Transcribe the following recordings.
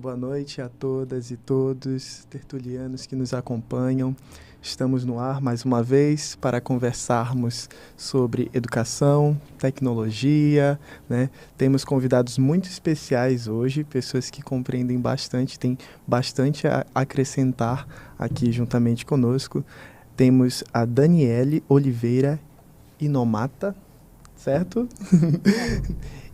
Boa noite a todas e todos, tertulianos que nos acompanham. Estamos no ar mais uma vez para conversarmos sobre educação, tecnologia, né? Temos convidados muito especiais hoje, pessoas que compreendem bastante, têm bastante a acrescentar aqui juntamente conosco. Temos a Daniele Oliveira Inomata, certo?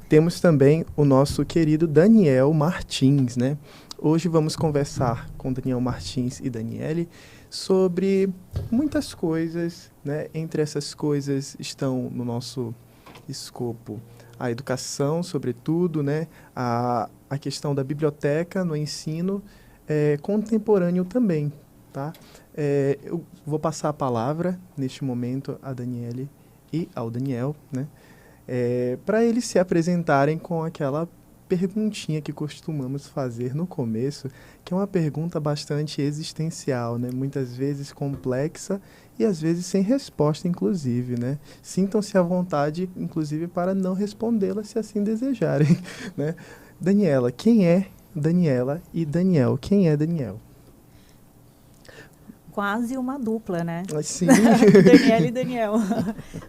Temos também o nosso querido Daniel Martins, né? Hoje vamos conversar com Daniel Martins e Daniele sobre muitas coisas, né? Entre essas coisas estão no nosso escopo a educação, sobretudo, né? A questão da biblioteca no ensino contemporâneo também, tá? Eu vou passar a palavra neste momento a Daniele e ao Daniel, né? Para eles se apresentarem com aquela perguntinha que costumamos fazer no começo, que é uma pergunta bastante existencial, né? Muitas vezes complexa e às vezes sem resposta, inclusive, né? Sintam-se à vontade, inclusive, para não respondê-la se assim desejarem, né? Daniela, quem é Daniela? E Daniel, quem é Daniel? Quase uma dupla, né? Sim. Daniela e Daniel.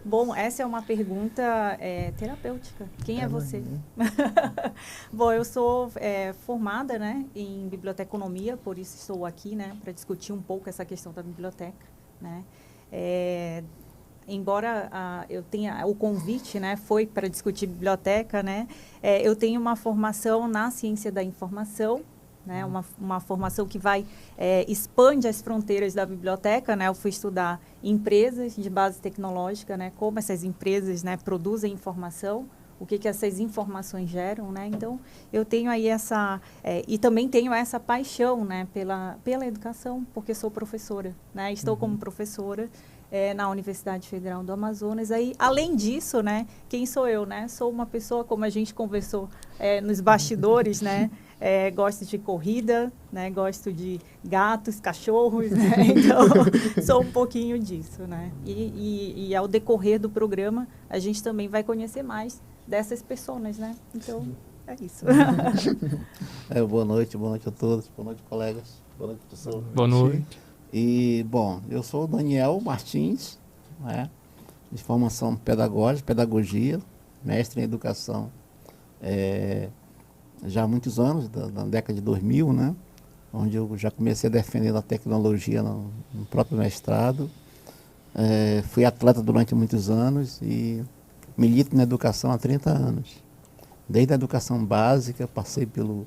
Bom, essa é uma pergunta terapêutica. Quem é você? Bom, eu sou formada, né, em biblioteconomia, por isso estou aqui, né, para discutir um pouco essa questão da biblioteca, né? Embora eu tenha o convite, né, foi para discutir biblioteca, né? Eu tenho uma formação na ciência da informação, né, uma formação que expande as fronteiras da biblioteca, né? Eu fui estudar empresas de base tecnológica, né? Como essas empresas, né, produzem informação, o que essas informações geram, né? Então, eu tenho aí e também tenho essa paixão, né, pela educação, porque sou professora, né? Estou como professora na Universidade Federal do Amazonas. Aí, além disso, né, quem sou eu, né? Sou uma pessoa, como a gente conversou nos bastidores, né? Gosto de corrida, né? Gosto de gatos, cachorros, né? Então, sou um pouquinho disso, né? E ao decorrer do programa, a gente também vai conhecer mais dessas pessoas, né? Então, é isso. Boa noite a todos, boa noite, colegas, boa noite, professor. Boa noite. E, bom, eu sou o Daniel Martins, né? De formação pedagógica, pedagogia, mestre em educação, já há muitos anos, na década de 2000, né? Onde eu já comecei a defender a tecnologia no próprio mestrado. Fui atleta durante muitos anos e milito na educação há 30 anos. Desde a educação básica, passei pelo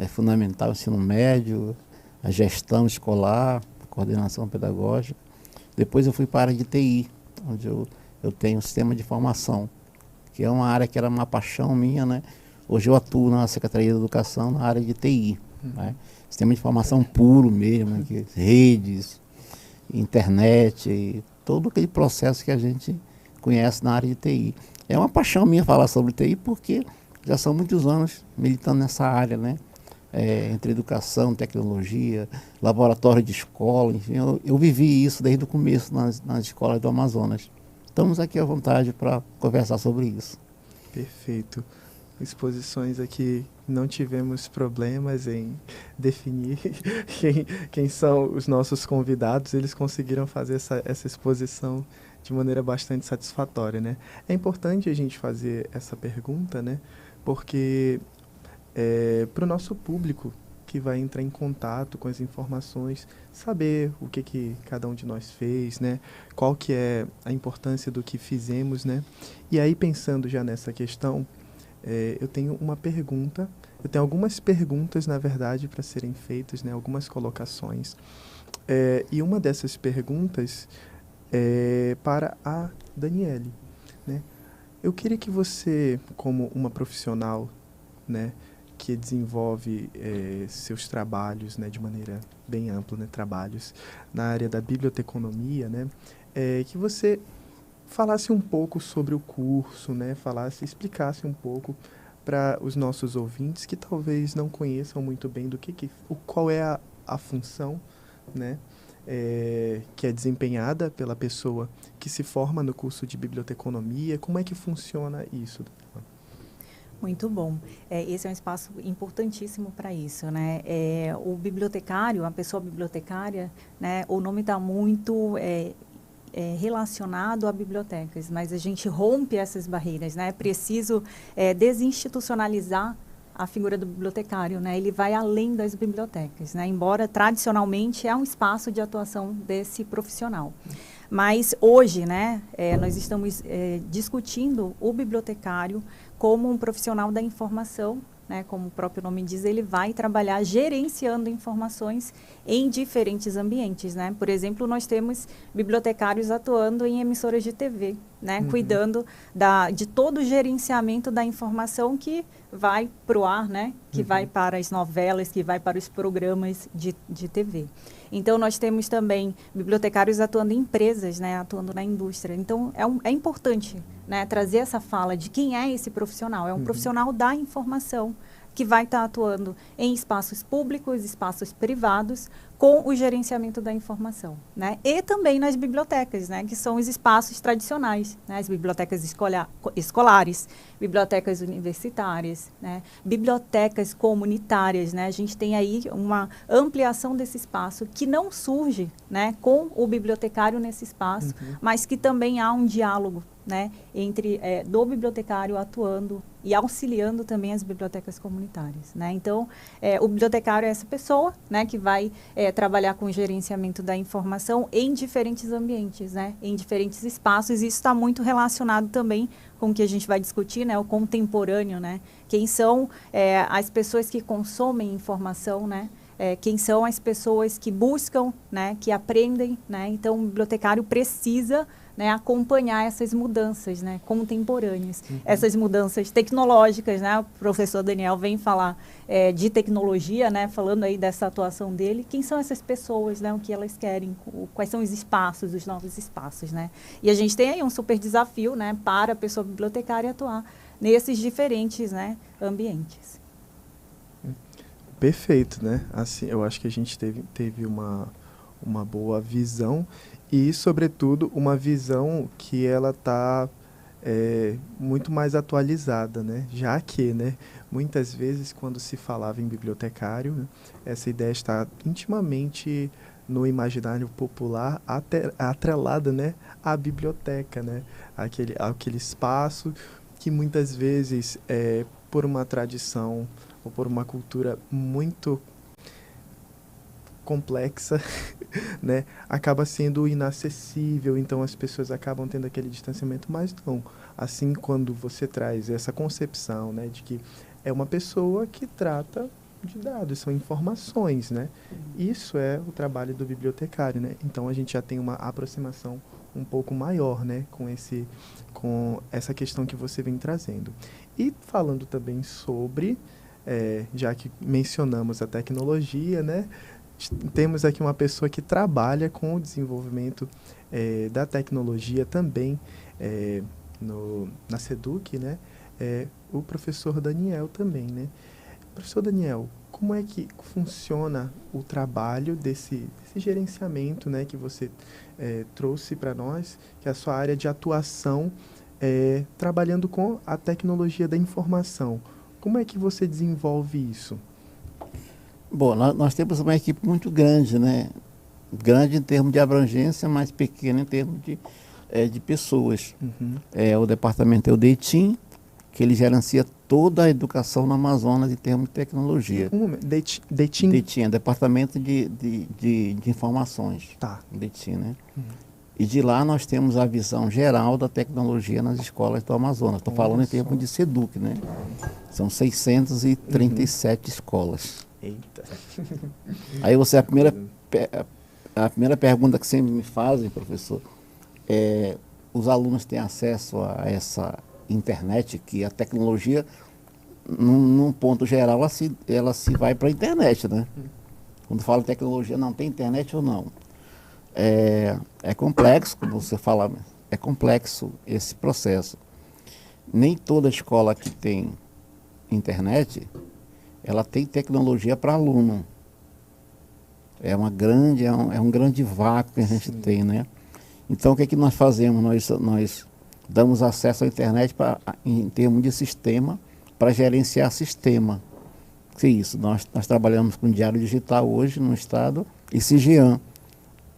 fundamental, ensino médio, a gestão escolar, coordenação pedagógica. Depois eu fui para a área de TI, onde eu tenho um sistema de formação, que é uma área que era uma paixão minha, né? Hoje eu atuo na Secretaria de Educação na área de TI, né? Sistema de formação puro mesmo, que redes, internet, e todo aquele processo que a gente conhece na área de TI. É uma paixão minha falar sobre TI, porque já são muitos anos militando nessa área, né? Entre educação, tecnologia, laboratório de escola, enfim, eu vivi isso desde o começo nas escolas do Amazonas. Estamos aqui à vontade para conversar sobre isso. Perfeito. Exposições aqui, não tivemos problemas em definir quem são os nossos convidados. Eles conseguiram fazer essa exposição de maneira bastante satisfatória, né? É importante a gente fazer essa pergunta, né? Porque para o nosso público que vai entrar em contato com as informações, saber o que cada um de nós fez, né? Qual que é a importância do que fizemos, né? E aí, pensando já nessa questão, eu tenho uma pergunta, eu tenho algumas perguntas, na verdade, para serem feitas, né? Algumas colocações. E uma dessas perguntas é para a Daniele, né? Eu queria que você, como uma profissional, né, que desenvolve seus trabalhos, né, de maneira bem ampla, né, trabalhos na área da biblioteconomia, né, que você falasse um pouco sobre o curso, né, explicasse um pouco para os nossos ouvintes que talvez não conheçam muito bem qual é a função, né, que é desempenhada pela pessoa que se forma no curso de biblioteconomia. Como é que funciona isso? Muito bom. Esse é um espaço importantíssimo para isso, né? O bibliotecário, a pessoa bibliotecária, né? O nome está muito relacionado a bibliotecas, mas a gente rompe essas barreiras, né? É preciso desinstitucionalizar a figura do bibliotecário, né? Ele vai além das bibliotecas, né? Embora tradicionalmente é um espaço de atuação desse profissional. Mas hoje, né, nós estamos discutindo o bibliotecário como um profissional da informação, né, como o próprio nome diz, ele vai trabalhar gerenciando informações em diferentes ambientes, né? Por exemplo, nós temos bibliotecários atuando em emissoras de TV, né, cuidando de todo o gerenciamento da informação que vai para o ar, né, que vai para as novelas, que vai para os programas de TV. Então, nós temos também bibliotecários atuando em empresas, né, atuando na indústria. Então, é importante, né, trazer essa fala de quem é esse profissional. É um profissional da informação que vai estar atuando em espaços públicos, espaços privados, com o gerenciamento da informação, né? E também nas bibliotecas, né, que são os espaços tradicionais, né, as bibliotecas escolares, bibliotecas universitárias, né, bibliotecas comunitárias, né? A gente tem aí uma ampliação desse espaço que não surge, né, com o bibliotecário nesse espaço, mas que também há um diálogo, né, entre do bibliotecário atuando e auxiliando também as bibliotecas comunitárias, né? Então, o bibliotecário é essa pessoa, né, que vai trabalhar com o gerenciamento da informação em diferentes ambientes, né, em diferentes espaços. E isso está muito relacionado também com o que a gente vai discutir, né, o contemporâneo, né? Quem são as pessoas que consomem informação, né? Quem são as pessoas que buscam, né, que aprendem, né? Então, o bibliotecário precisa, né, acompanhar essas mudanças, né, contemporâneas, essas mudanças tecnológicas, né? O professor Daniel vem falar de tecnologia, né, falando aí dessa atuação dele. Quem são essas pessoas, né, o que elas querem, quais são os espaços, os novos espaços, né? E a gente tem aí um super desafio, né, para a pessoa bibliotecária atuar nesses diferentes, né, ambientes. Perfeito, né? Assim, eu acho que a gente teve uma boa visão e, sobretudo, uma visão que ela está muito mais atualizada, né? Já que, né, muitas vezes, quando se falava em bibliotecário, né, essa ideia está intimamente no imaginário popular atrelada, né, à biblioteca, né? Aquele espaço que muitas vezes, por uma tradição ou por uma cultura muito complexa, né, acaba sendo inacessível, então as pessoas acabam tendo aquele distanciamento, mas não. Assim, quando você traz essa concepção, né, de que é uma pessoa que trata de dados, são informações, né, isso é o trabalho do bibliotecário, né, então a gente já tem uma aproximação um pouco maior, né, com essa questão que você vem trazendo. E falando também sobre, já que mencionamos a tecnologia, né, temos aqui uma pessoa que trabalha com o desenvolvimento da tecnologia também na SEDUC, né, o professor Daniel também, né. Professor Daniel, como é que funciona o trabalho desse gerenciamento, né, que você trouxe para nós, que é a sua área de atuação, trabalhando com a tecnologia da informação? Como é que você desenvolve isso? Bom, nós temos uma equipe muito grande, né? Grande em termos de abrangência, mas pequena em termos de pessoas. O departamento é o DETIM, que ele gerencia toda a educação no Amazonas em termos de tecnologia. DETIM? DETIM é Departamento de Informações. Tá. DETIM, né? E de lá nós temos a visão geral da tecnologia nas escolas do Amazonas. Estou falando em termos de SEDUC, né? São 637 escolas. Eita. Aí a primeira pergunta que sempre me fazem, professor, os alunos têm acesso a essa internet, que a tecnologia, num ponto geral, ela se vai para a internet, né? Quando fala em tecnologia, não tem internet ou não? É complexo, como você fala, é complexo esse processo. Nem toda escola que tem internet, ela tem tecnologia para aluno. É um grande vácuo que a gente tem, né? Então, o que é que nós fazemos? Nós damos acesso à internet em termos de sistema para gerenciar sistema. Que é isso? Nós trabalhamos com diário digital hoje no estado e CIGEAM,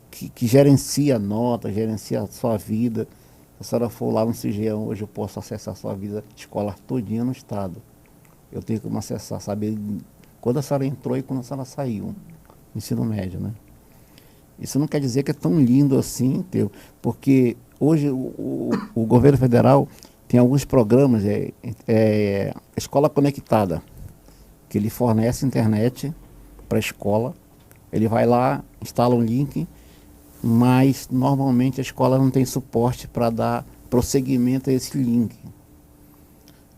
que gerencia a nota, gerencia a sua vida. Se a senhora for lá no CIGEAM hoje, eu posso acessar a sua vida escolar todinha no estado. Eu tenho como acessar, saber quando a senhora entrou e quando a senhora saiu. Ensino médio, né? Isso não quer dizer que é tão lindo assim, porque hoje o governo federal tem alguns programas, Escola Conectada, que ele fornece internet para a escola. Ele vai lá, instala um link, mas normalmente a escola não tem suporte para dar prosseguimento a esse link.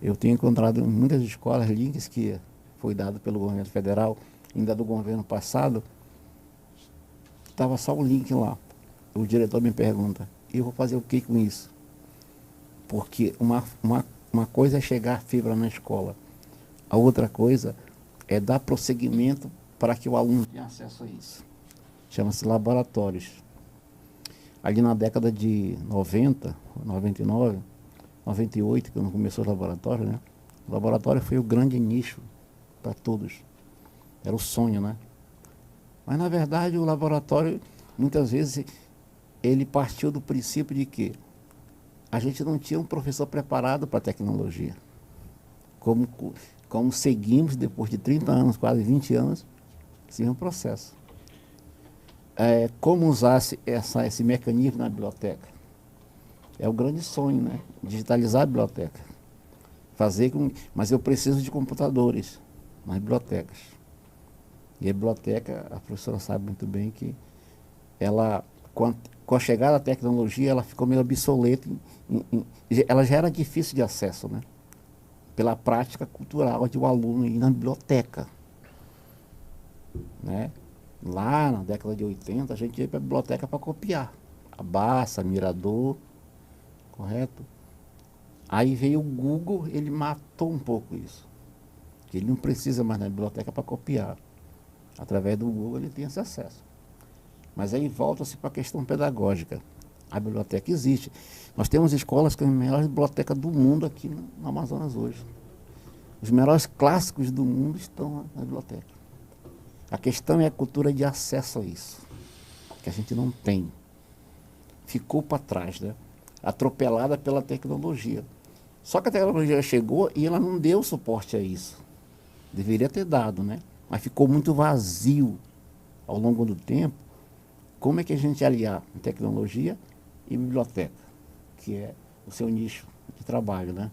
Eu tenho encontrado em muitas escolas links que foi dado pelo governo federal, ainda do governo passado, estava só um link lá. O diretor me pergunta, eu vou fazer o que com isso? Porque uma coisa é chegar fibra na escola, a outra coisa é dar prosseguimento para que o aluno tenha acesso a isso. Chama-se laboratórios. Ali na década de 90, 99, 98, quando começou o laboratório, né? O laboratório foi o grande nicho para todos. Era o sonho, né? Mas, na verdade, o laboratório, muitas vezes, ele partiu do princípio de que a gente não tinha um professor preparado para a tecnologia. Como seguimos, depois de 30 anos, quase 20 anos, esse mesmo processo. Como usar esse mecanismo na biblioteca? É o grande sonho, né? Digitalizar a biblioteca. Mas eu preciso de computadores nas bibliotecas. E a biblioteca, a professora sabe muito bem que ela, com a chegada da tecnologia, ela ficou meio obsoleta. Ela já era difícil de acesso, né? Pela prática cultural de o aluno ir na biblioteca. Né? Lá na década de 80, a gente ia para a biblioteca para copiar. A Barça, Mirador, correto? Aí veio o Google, ele matou um pouco isso. Ele não precisa mais na biblioteca para copiar. Através do Google ele tem esse acesso. Mas aí volta-se para a questão pedagógica. A biblioteca existe. Nós temos escolas com a melhor biblioteca do mundo aqui no Amazonas hoje. Os melhores clássicos do mundo estão na biblioteca. A questão é a cultura de acesso a isso, que a gente não tem. Ficou para trás, né? Atropelada pela tecnologia. Só que a tecnologia chegou e ela não deu suporte a isso. Deveria ter dado, né? Mas ficou muito vazio ao longo do tempo. Como é que a gente aliar tecnologia e biblioteca, que é o seu nicho de trabalho, né?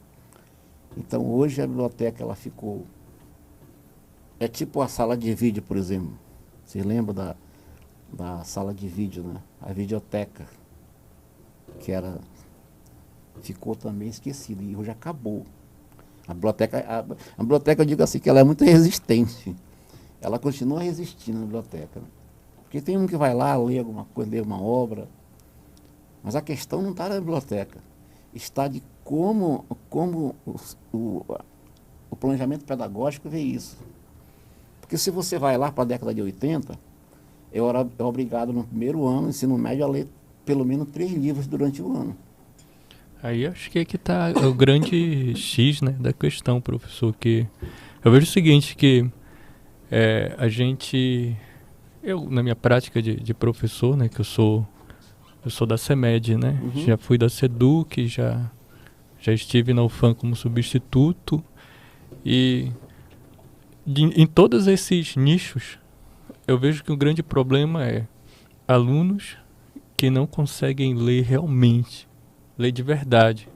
Então, hoje a biblioteca, ela ficou... É tipo a sala de vídeo, por exemplo. Vocês lembram da sala de vídeo, né? A videoteca, que ficou também esquecida e hoje acabou. A biblioteca, eu digo assim, que ela é muito resistente. Ela continua resistindo, a biblioteca, né? Porque tem um que vai lá, lê alguma coisa, lê uma obra, mas a questão não está na biblioteca. Está de como o planejamento pedagógico vê isso. Porque se você vai lá para a década de 80, eu era obrigado no primeiro ano, ensino médio, a ler pelo menos 3 livros durante o ano. Aí acho que aqui está o grande X, né, da questão, professor, que eu vejo o seguinte, que eu na minha prática de professor, né, que eu sou da CEMED, né, já fui da SEDUC, já estive na UFAM como substituto, e em todos esses nichos, eu vejo que o grande problema é alunos que não conseguem ler realmente, ler de verdade,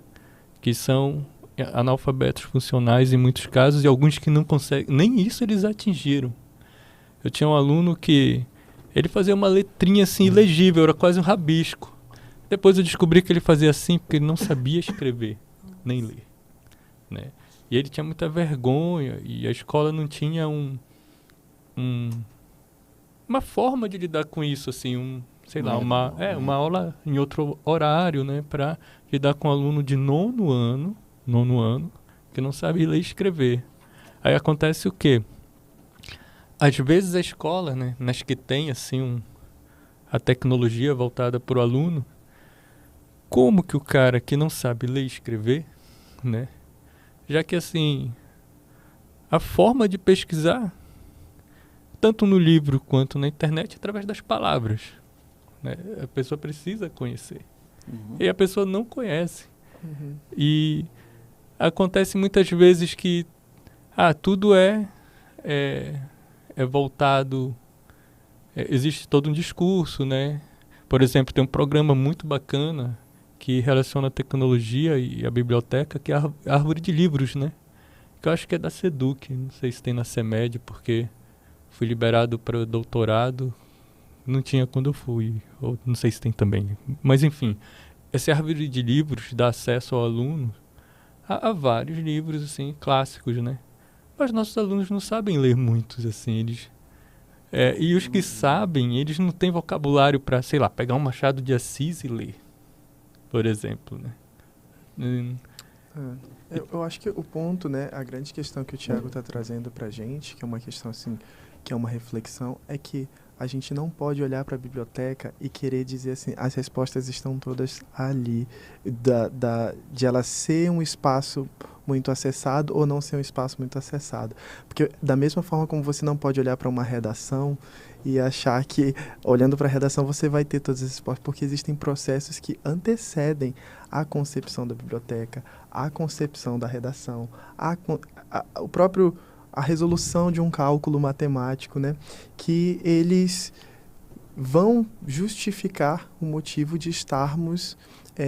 que são analfabetos funcionais em muitos casos, e alguns que não conseguem, nem isso eles atingiram. Eu tinha um aluno que ele fazia uma letrinha assim ilegível, era quase um rabisco. Depois eu descobri que ele fazia assim porque ele não sabia escrever, nem ler, né? E ele tinha muita vergonha, e a escola não tinha uma forma de lidar com isso, assim, uma aula em outro horário, né, para lidar com um aluno de nono ano, que não sabe ler e escrever. Aí acontece o quê? Às vezes a escola, né, nas que tem assim a tecnologia voltada para o aluno, como que o cara que não sabe ler e escrever, né, já que assim a forma de pesquisar, tanto no livro quanto na internet, através das palavras, né? A pessoa precisa conhecer. E a pessoa não conhece. E acontece muitas vezes que tudo é voltado... existe todo um discurso, né? Por exemplo, tem um programa muito bacana que relaciona a tecnologia e a biblioteca, que é a Árvore de Livros, né? Que eu acho que é da SEDUC, não sei se tem na CEMED, porque fui liberado para o doutorado, não tinha quando eu fui, ou não sei se tem também. Mas enfim, essa Árvore de Livros dá acesso ao aluno a vários livros, assim, clássicos, né? Mas nossos alunos não sabem ler muitos, assim, eles... e os que sabem, eles não têm vocabulário para, sei lá, pegar um Machado de Assis e ler, por exemplo, né? Eu acho que o ponto, né, a grande questão que o Thiago está trazendo para a gente, que é uma questão assim, que é uma reflexão, é que a gente não pode olhar para a biblioteca e querer dizer assim, as respostas estão todas ali, de ela ser um espaço muito acessado ou não ser um espaço muito acessado. Porque da mesma forma como você não pode olhar para uma redação e achar que, olhando para a redação, você vai ter todas as respostas, porque existem processos que antecedem a concepção da biblioteca, a concepção da redação, a resolução de um cálculo matemático, né, que eles vão justificar o motivo de estarmos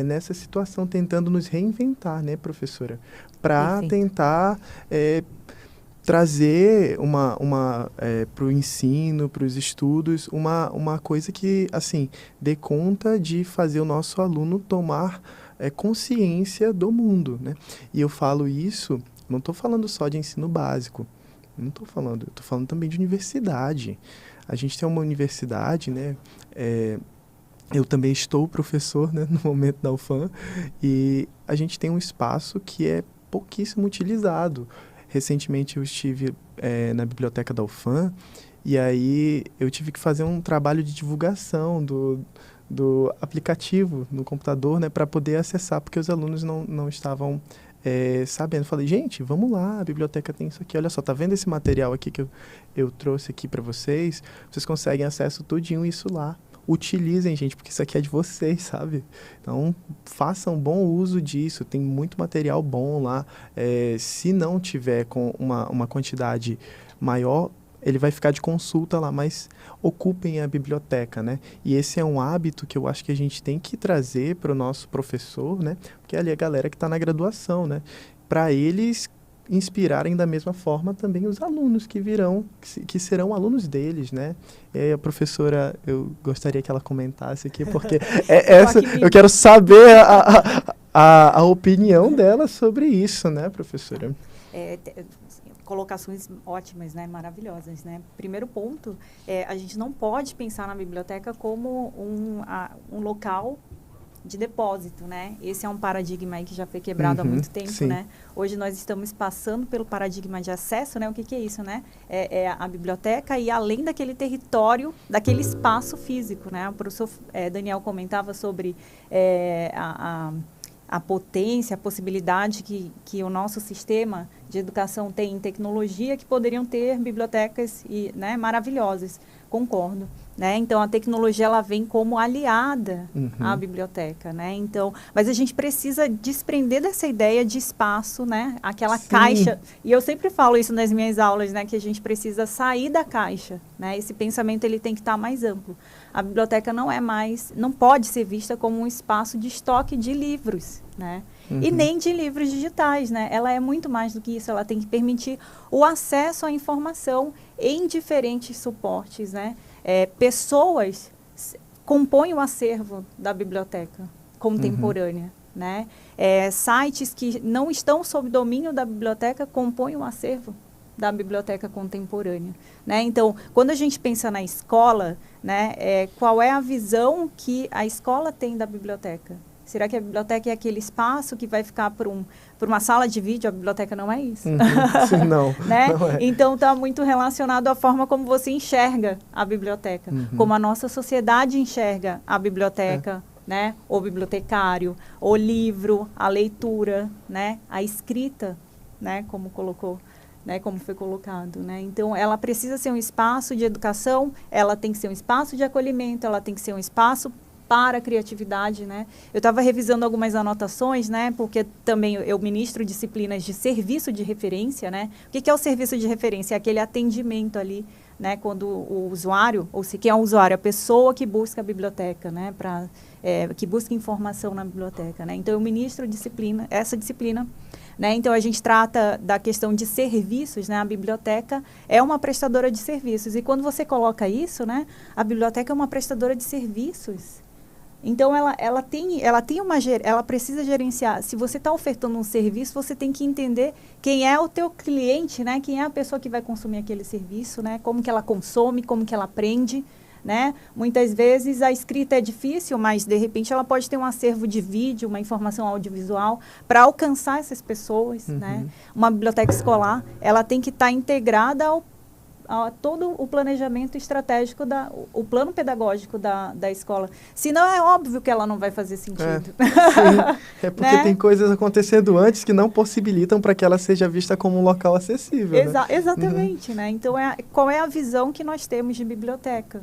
nessa situação, tentando nos reinventar, né, professora? Para tentar trazer para o ensino, para os estudos, uma coisa que, assim, dê conta de fazer o nosso aluno tomar consciência do mundo, né? E eu falo isso, não estou falando só de ensino básico, eu estou falando também de universidade. A gente tem uma universidade, né? Eu também estou professor, né, no momento da UFAM, e a gente tem um espaço que é pouquíssimo utilizado. Recentemente eu estive na biblioteca da UFAM, e aí eu tive que fazer um trabalho de divulgação do aplicativo no computador, né, para poder acessar, porque os alunos não estavam sabendo. Falei, gente, vamos lá, a biblioteca tem isso aqui, olha só, tá vendo esse material aqui que eu trouxe aqui para vocês? Vocês conseguem acesso tudinho isso lá. Utilizem, gente, porque isso aqui é de vocês, sabe? Então, façam bom uso disso, tem muito material bom lá. Se não tiver com uma quantidade maior, ele vai ficar de consulta lá, mas ocupem a biblioteca, né? E esse é um hábito que eu acho que a gente tem que trazer para o nosso professor, né? Porque ali é a galera que está na graduação, né? Para eles inspirarem da mesma forma também os alunos que virão, que serão alunos deles, né? E aí a professora, eu gostaria que ela comentasse aqui, porque eu quero saber a opinião dela sobre isso, né, professora? Colocações ótimas, né? Maravilhosas, né? Primeiro ponto, a gente não pode pensar na biblioteca como um local de depósito, né? Esse é um paradigma aí que já foi quebrado há muito tempo, sim, né? Hoje nós estamos passando pelo paradigma de acesso, né? O que é isso, né? É a biblioteca e além daquele território, daquele espaço físico, né? O professor Daniel comentava sobre a potência, a possibilidade que o nosso sistema de educação tem em tecnologia, que poderiam ter bibliotecas né, maravilhosas. Concordo. Né? Então, a tecnologia ela vem como aliada à biblioteca. Né? Então, mas a gente precisa desprender dessa ideia de espaço, né? Aquela Sim. caixa. E eu sempre falo isso nas minhas aulas, né? Que a gente precisa sair da caixa. Né? Esse pensamento ele tem que estar mais amplo. A biblioteca não pode ser vista como um espaço de estoque de livros, né? E nem de livros digitais, né? Ela é muito mais do que isso, ela tem que permitir o acesso à informação em diferentes suportes, né? Pessoas compõem o acervo da biblioteca contemporânea, né? Sites que não estão sob domínio da biblioteca compõem o acervo da biblioteca contemporânea, né? Então, quando a gente pensa na escola, né, qual é a visão que a escola tem da biblioteca? Será que a biblioteca é aquele espaço que vai ficar por uma sala de vídeo? A biblioteca não é isso. Sim, não, né? não é. Então, está muito relacionado à forma como você enxerga a biblioteca, como a nossa sociedade enxerga a biblioteca, né? O bibliotecário, o livro, a leitura, né? A escrita, né? Como colocou né, como foi colocado, né? Então, ela precisa ser um espaço de educação, ela tem que ser um espaço de acolhimento, ela tem que ser um espaço para a criatividade, né? Eu estava revisando algumas anotações, né? Porque também eu ministro disciplinas de serviço de referência, né? O que é o serviço de referência? É aquele atendimento ali, né? Quando o usuário, ou se quem é o usuário, a pessoa que busca a biblioteca, né? Que busca informação na biblioteca, né? Então, eu ministro essa disciplina, né? Então, a gente trata da questão de serviços, né? A biblioteca é uma prestadora de serviços. E quando você coloca isso, né? A biblioteca é uma prestadora de serviços. Então, ela precisa gerenciar. Se você está ofertando um serviço, você tem que entender quem é o teu cliente, né? Quem é a pessoa que vai consumir aquele serviço, né? Como que ela consome, como que ela aprende, né? Muitas vezes a escrita é difícil, mas, de repente, ela pode ter um acervo de vídeo, uma informação audiovisual para alcançar essas pessoas, né? Uma biblioteca escolar, ela tem que estar integrada a todo o planejamento estratégico, o plano pedagógico da escola. Senão é óbvio que ela não vai fazer sentido. Sim, porque né? Tem coisas acontecendo antes que não possibilitam para que ela seja vista como um local acessível. Né? Exatamente. Né? Então, qual é a visão que nós temos de biblioteca?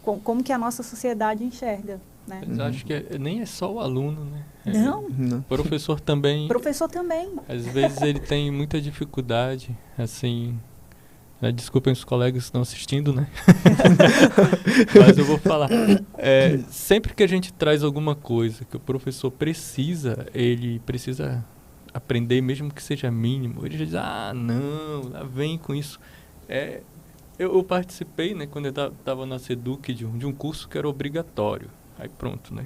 Como que a nossa sociedade enxerga? Né? Mas acho que nem é só o aluno, né? Não. Professor também. Professor também. Às vezes ele tem muita dificuldade, assim... Desculpem os colegas que estão assistindo, né? Mas eu vou falar. Sempre que a gente traz alguma coisa que o professor precisa, ele precisa aprender, mesmo que seja mínimo. Ele já diz, não, lá vem com isso. Eu participei, né, quando eu estava na SEDUC, de um curso que era obrigatório. Aí pronto, né?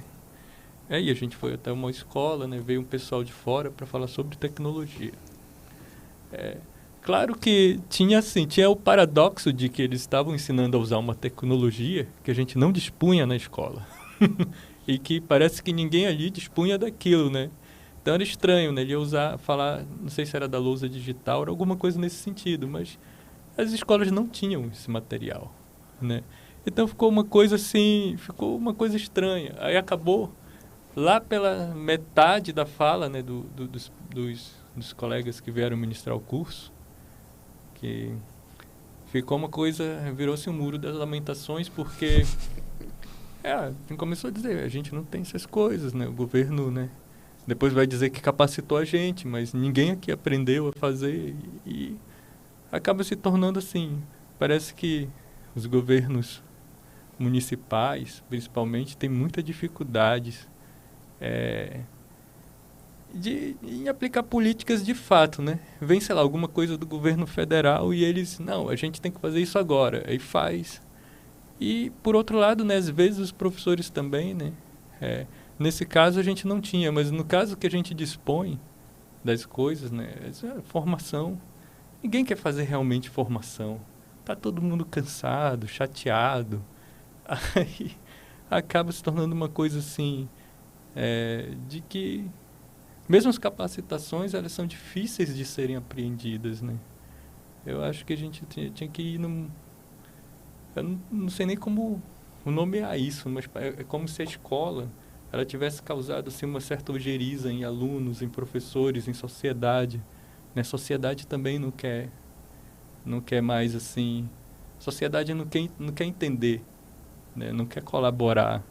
Aí a gente foi até uma escola, né? Veio um pessoal de fora para falar sobre tecnologia. Claro que tinha o paradoxo de que eles estavam ensinando a usar uma tecnologia que a gente não dispunha na escola. E que parece que ninguém ali dispunha daquilo, né? Então era estranho, né? Ele ia falar, não sei se era da lousa digital, era alguma coisa nesse sentido, mas as escolas não tinham esse material, né? Então ficou uma coisa estranha. Aí acabou lá pela metade da fala, né, dos colegas que vieram ministrar o curso, que ficou uma coisa, virou-se um muro das lamentações, porque começou a dizer, a gente não tem essas coisas, né? O governo, né, depois vai dizer que capacitou a gente, mas ninguém aqui aprendeu a fazer, e acaba se tornando assim, parece que os governos municipais, principalmente, têm muita dificuldade em aplicar políticas de fato, né? Vem, sei lá, alguma coisa do governo federal e eles, não, a gente tem que fazer isso agora, aí faz. E, por outro lado, né, às vezes os professores também, né? Nesse caso a gente não tinha, mas no caso que a gente dispõe das coisas, né? Formação, ninguém quer fazer realmente formação. Tá todo mundo cansado, chateado. Aí acaba se tornando uma coisa assim, de que mesmo as capacitações, elas são difíceis de serem apreendidas, né? Eu acho que a gente tinha que ir eu não sei nem como nomear isso, mas é como se a escola ela tivesse causado assim, uma certa ojeriza em alunos, em professores, em sociedade. Né? A sociedade também não quer mais assim... A sociedade não quer entender, né? Não quer colaborar.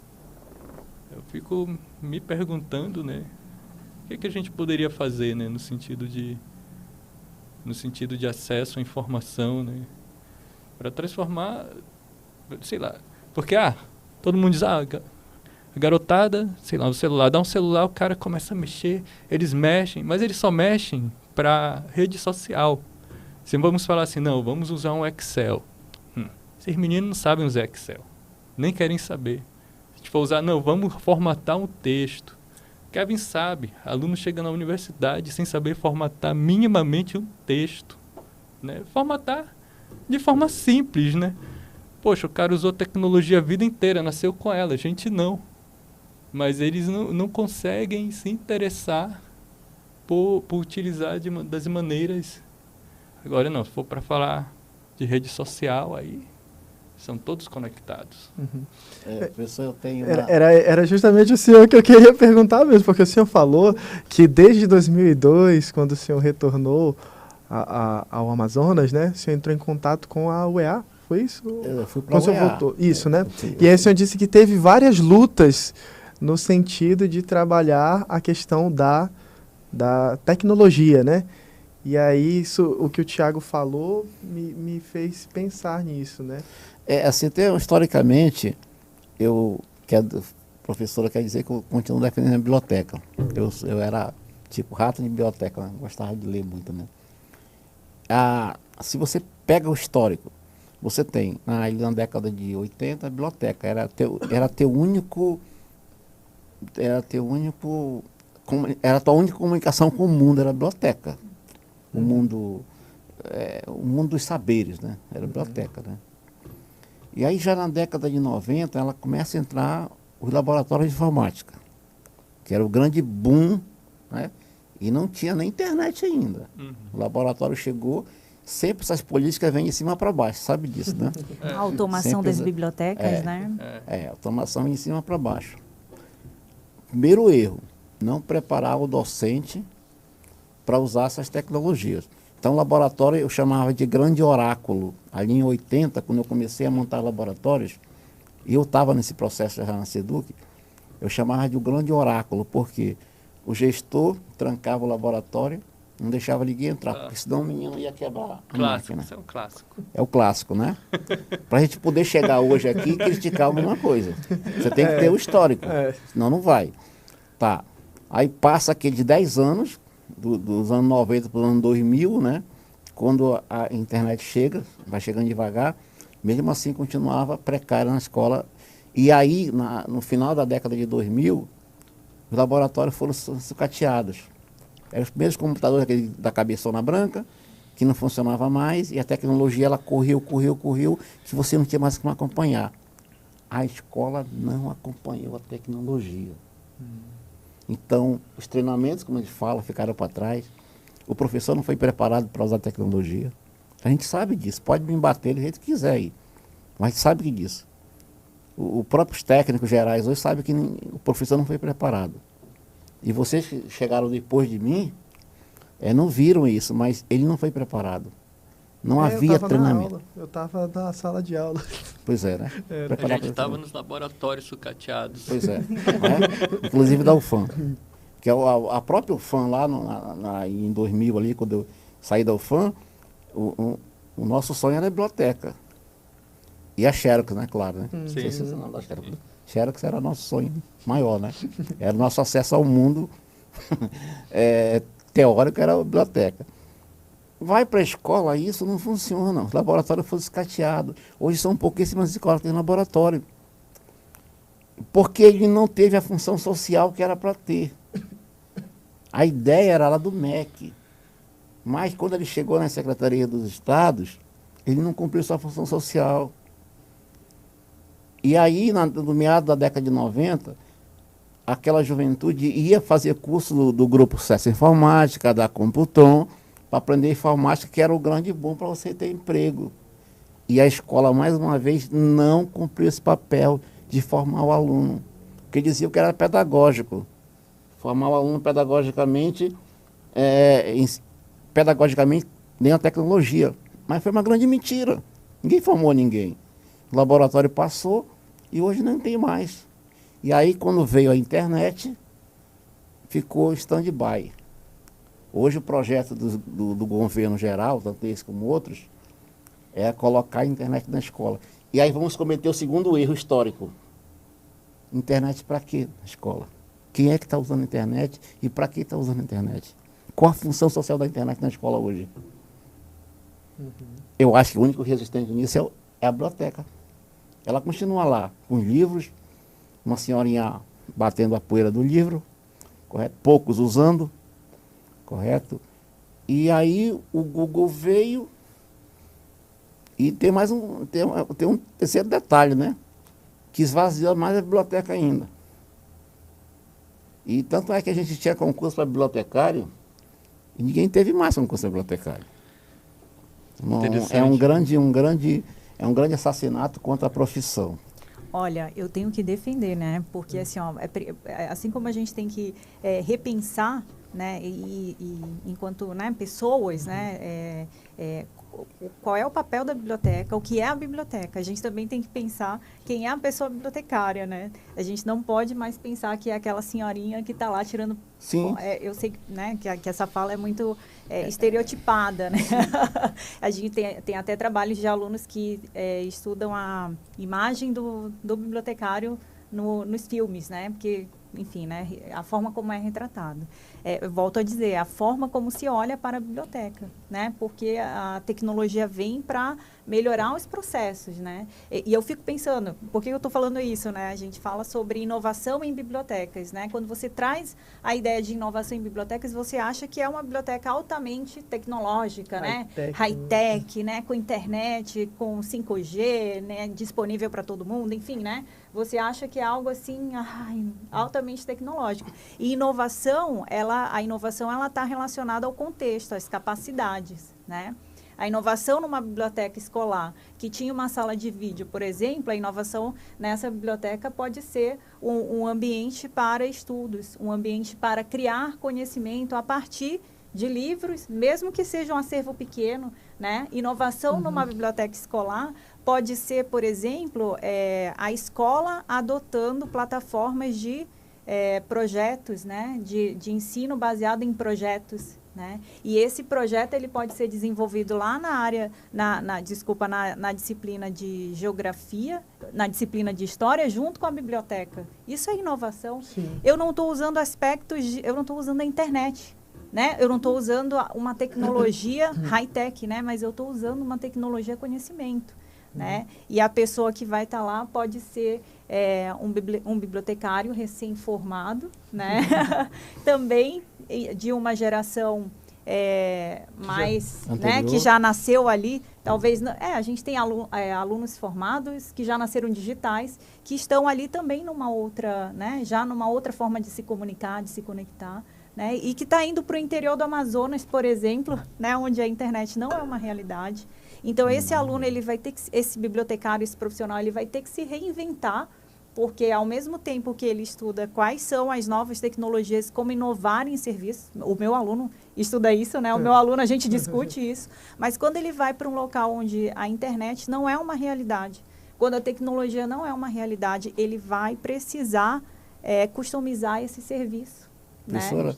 Eu fico me perguntando, né? O que a gente poderia fazer, né, no sentido de acesso à informação, né, para transformar, sei lá, porque todo mundo diz, a garotada, sei lá, o celular, dá um celular, o cara começa a mexer, eles mexem, mas eles só mexem para rede social. Se vamos falar assim, não, vamos usar um Excel. Esses meninos não sabem usar Excel, nem querem saber. Se a gente for usar, não, vamos formatar um texto. Kevin sabe, aluno chega na universidade sem saber formatar minimamente um texto, né? Formatar de forma simples, né? Poxa, o cara usou tecnologia a vida inteira, nasceu com ela, a gente não. Mas eles não conseguem se interessar por utilizar das maneiras. Agora não, se for para falar de rede social, aí são todos conectados. Professor, eu tenho era justamente o senhor que eu queria perguntar mesmo, porque o senhor falou que desde 2002, quando o senhor retornou ao Amazonas, né? O senhor entrou em contato com a UEA, foi isso? Eu fui para Quando o senhor voltou. Isso, né? E aí o senhor disse que teve várias lutas no sentido de trabalhar a questão da tecnologia, né? E aí o que o Thiago falou me fez pensar nisso, né? Assim, até historicamente, professora quer dizer que eu continuo defendendo a biblioteca. Eu era tipo rato de biblioteca, né? Gostava de ler muito, né? Se você pega o histórico, você tem, na década de 80, a biblioteca era teu único, era a tua única comunicação com o mundo, era a biblioteca. O mundo dos saberes, né? Era a biblioteca, né? E aí já na década de 90, ela começa a entrar os laboratórios de informática, que era o grande boom, né? E não tinha nem internet ainda. O laboratório chegou, sempre essas políticas vêm de cima para baixo, sabe disso, né? A automação Sempre, das bibliotecas, né? Automação de cima para baixo. Primeiro erro, não preparar o docente para usar essas tecnologias. Então, o laboratório eu chamava de grande oráculo. Ali em 80, quando eu comecei a montar laboratórios, e eu estava nesse processo já na SEDUC, eu chamava de um grande oráculo, porque o gestor trancava o laboratório, não deixava ninguém entrar, porque senão o menino ia quebrar a máquina. Isso é um clássico. É o clássico, né? Para a gente poder chegar hoje aqui e criticar alguma coisa. Você tem que ter o histórico, senão não vai. Tá. Aí passa aqueles 10 anos, dos anos 90 para os anos 2000, né? Quando a internet chega, vai chegando devagar, mesmo assim continuava precária na escola. E aí, no final da década de 2000, os laboratórios foram sucateados. Eram os primeiros computadores da cabeçona branca, que não funcionava mais, e a tecnologia ela correu, que você não tinha mais como acompanhar. A escola não acompanhou a tecnologia. Então, os treinamentos, como a gente fala, ficaram para trás. O professor não foi preparado para usar tecnologia. A gente sabe disso, pode me bater do jeito que quiser aí, mas sabe disso. Os próprios técnicos gerais hoje sabem que o professor não foi preparado. E vocês que chegaram depois de mim, não viram isso, mas ele não foi preparado. Não havia treinamento. Eu estava na sala de aula. Pois é, né? A gente estava nos laboratórios sucateados. Pois é. Inclusive da UFAM. Que a própria UFAM lá em 2000 ali, quando eu saí da UFAM, o nosso sonho era a biblioteca. E a Xerox, né? Claro, né? Não sei se você não da Xerox. Xerox era nosso sonho maior, né? Era o nosso acesso ao mundo teórico, era a biblioteca. Vai para a escola, isso não funciona. Os laboratórios foram escateados. Hoje são pouquíssimas escolas que têm laboratório. Porque ele não teve a função social que era para ter. A ideia era lá do MEC. Mas quando ele chegou na Secretaria dos Estados, ele não cumpriu sua função social. E aí, no meado da década de 90, aquela juventude ia fazer curso do grupo Sucesso Informática, da Computron, para aprender informática, que era o grande bom para você ter emprego. E a escola, mais uma vez, não cumpriu esse papel de formar o aluno, porque diziam que era pedagógico. Formar o aluno pedagogicamente nem a tecnologia. Mas foi uma grande mentira. Ninguém formou ninguém. O laboratório passou e hoje não tem mais. E aí, quando veio a internet, ficou stand-by. Hoje o projeto do governo geral, tanto esse como outros, é colocar a internet na escola. E aí vamos cometer o segundo erro histórico. Internet para quê na escola? Quem é que está usando a internet e para que está usando a internet? Qual a função social da internet na escola hoje? Eu acho que o único resistente nisso é a biblioteca. Ela continua lá, com livros, uma senhorinha batendo a poeira do livro, correto? Poucos usando, correto? E aí o Google veio e tem um terceiro detalhe, né? Que esvazia mais a biblioteca ainda. E tanto é que a gente tinha concurso para bibliotecário e ninguém teve mais concurso para bibliotecário. É um grande assassinato contra a profissão. Olha, eu tenho que defender, né? Porque assim, ó, assim como a gente tem que repensar né, e enquanto, né, pessoas, né, qual é o papel da biblioteca, o que é a biblioteca. A gente também tem que pensar quem é a pessoa bibliotecária, né? A gente não pode mais pensar que é aquela senhorinha que está lá tirando... Sim. Eu sei, né, que essa fala é muito estereotipada, né? A gente tem até trabalhos de alunos que estudam a imagem do bibliotecário nos filmes, né? Porque, enfim, né, a forma como é retratado. Eu volto a dizer, a forma como se olha para a biblioteca, né? Porque a tecnologia vem para melhorar os processos, né? E eu fico pensando, por que eu estou falando isso, né? A gente fala sobre inovação em bibliotecas, né? Quando você traz a ideia de inovação em bibliotecas, você acha que é uma biblioteca altamente tecnológica, né? High-tech, né? Com internet, com 5G, né? Disponível para todo mundo, enfim, né? Você acha que é algo assim, altamente tecnológico. E inovação, a inovação está relacionada ao contexto, às capacidades, né? A inovação numa biblioteca escolar que tinha uma sala de vídeo, por exemplo, a inovação nessa biblioteca pode ser um ambiente para estudos, um ambiente para criar conhecimento a partir de livros, mesmo que seja um acervo pequeno, né? Inovação numa biblioteca escolar pode ser, por exemplo, a escola adotando plataformas de projetos, né? De ensino baseado em projetos, né? E esse projeto ele pode ser desenvolvido lá na área, na disciplina de geografia, na disciplina de história, junto com a biblioteca. Isso é inovação. Sim. Eu não estou usando eu não estou usando a internet, né? Eu não estou usando uma tecnologia high-tech, né? Mas eu estou usando uma tecnologia conhecimento, né? E a pessoa que vai estar lá pode ser um bibliotecário recém-formado, né? Também de uma geração mais, né? Que já nasceu ali. Talvez, a gente tem alunos formados que já nasceram digitais, que estão ali também numa outra, né? Já numa outra forma de se comunicar, de se conectar. Né? E que está indo para o interior do Amazonas, por exemplo, né? Onde a internet não é uma realidade. Então, esse aluno, esse bibliotecário, esse profissional, ele vai ter que se reinventar, porque ao mesmo tempo que ele estuda quais são as novas tecnologias, como inovar em serviço, o meu aluno estuda isso, né? O meu aluno, a gente discute isso, mas quando ele vai para um local onde a internet não é uma realidade, quando a tecnologia não é uma realidade, ele vai precisar customizar esse serviço. Professora,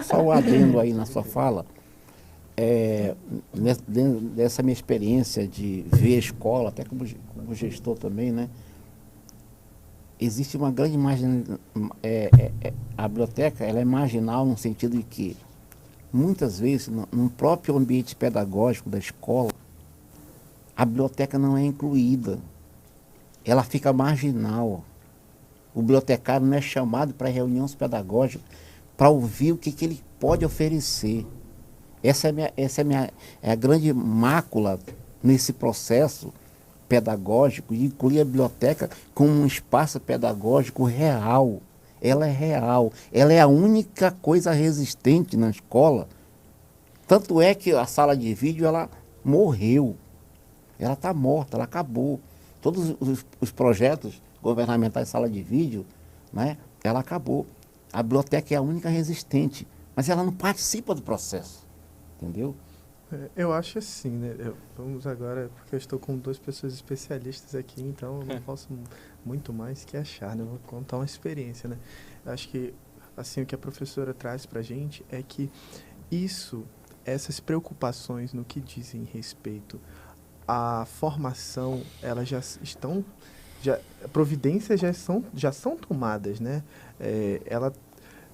só o adendo aí na sua fala, dessa minha experiência de ver a escola, até como gestor também, né? Existe uma grande imagem, a biblioteca ela é marginal no sentido de que, muitas vezes, no próprio ambiente pedagógico da escola, a biblioteca não é incluída, ela fica marginal. O bibliotecário não é chamado para reuniões pedagógicas para ouvir o que ele pode oferecer. Essa é a grande mácula nesse processo pedagógico, de incluir a biblioteca como um espaço pedagógico real. Ela é real. Ela é a única coisa resistente na escola. Tanto é que a sala de vídeo ela morreu. Ela está morta, ela acabou. Todos os projetos governamentais de sala de vídeo, né, ela acabou. A biblioteca é a única resistente, mas ela não participa do processo, entendeu? Eu acho assim, né? Vamos agora, porque eu estou com duas pessoas especialistas aqui, então eu não posso muito mais que achar, né? Eu vou contar uma experiência, né? Eu acho que, assim, o que a professora traz para a gente é que essas preocupações no que dizem respeito à formação, elas já estão... providências já são tomadas, né? Ela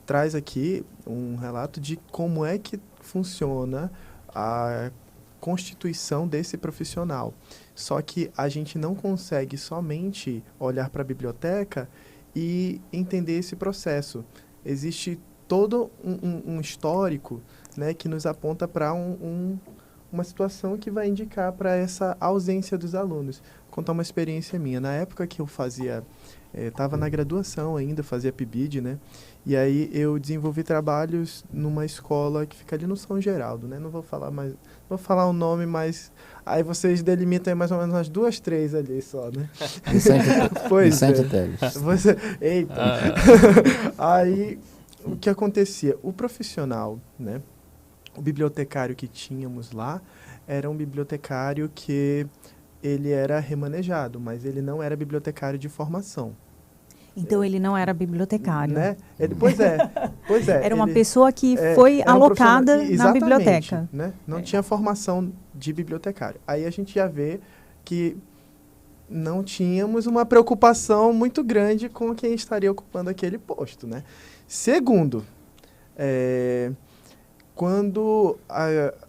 traz aqui um relato de como é que funciona a constituição desse profissional. Só que a gente não consegue somente olhar para a biblioteca e entender esse processo. Existe todo um histórico, né, que nos aponta para uma situação que vai indicar para essa ausência dos alunos. Vou contar uma experiência minha. Na época que eu estava na graduação ainda, fazia PIBID, né? E aí eu desenvolvi trabalhos numa escola que fica ali no São Geraldo, né? Não vou falar o nome, mas aí vocês delimitam aí mais ou menos umas 2, 3 ali só, né? Vicente Teles. Eita! Aí o que acontecia? O profissional, né? O bibliotecário que tínhamos lá era um bibliotecário que ele era remanejado, mas ele não era bibliotecário de formação. Então, ele não era bibliotecário. Né? Pois é. Era uma pessoa que foi alocada na biblioteca. Né? Não tinha formação de bibliotecário. Aí a gente já vê que não tínhamos uma preocupação muito grande com quem estaria ocupando aquele posto. Né? Segundo, quando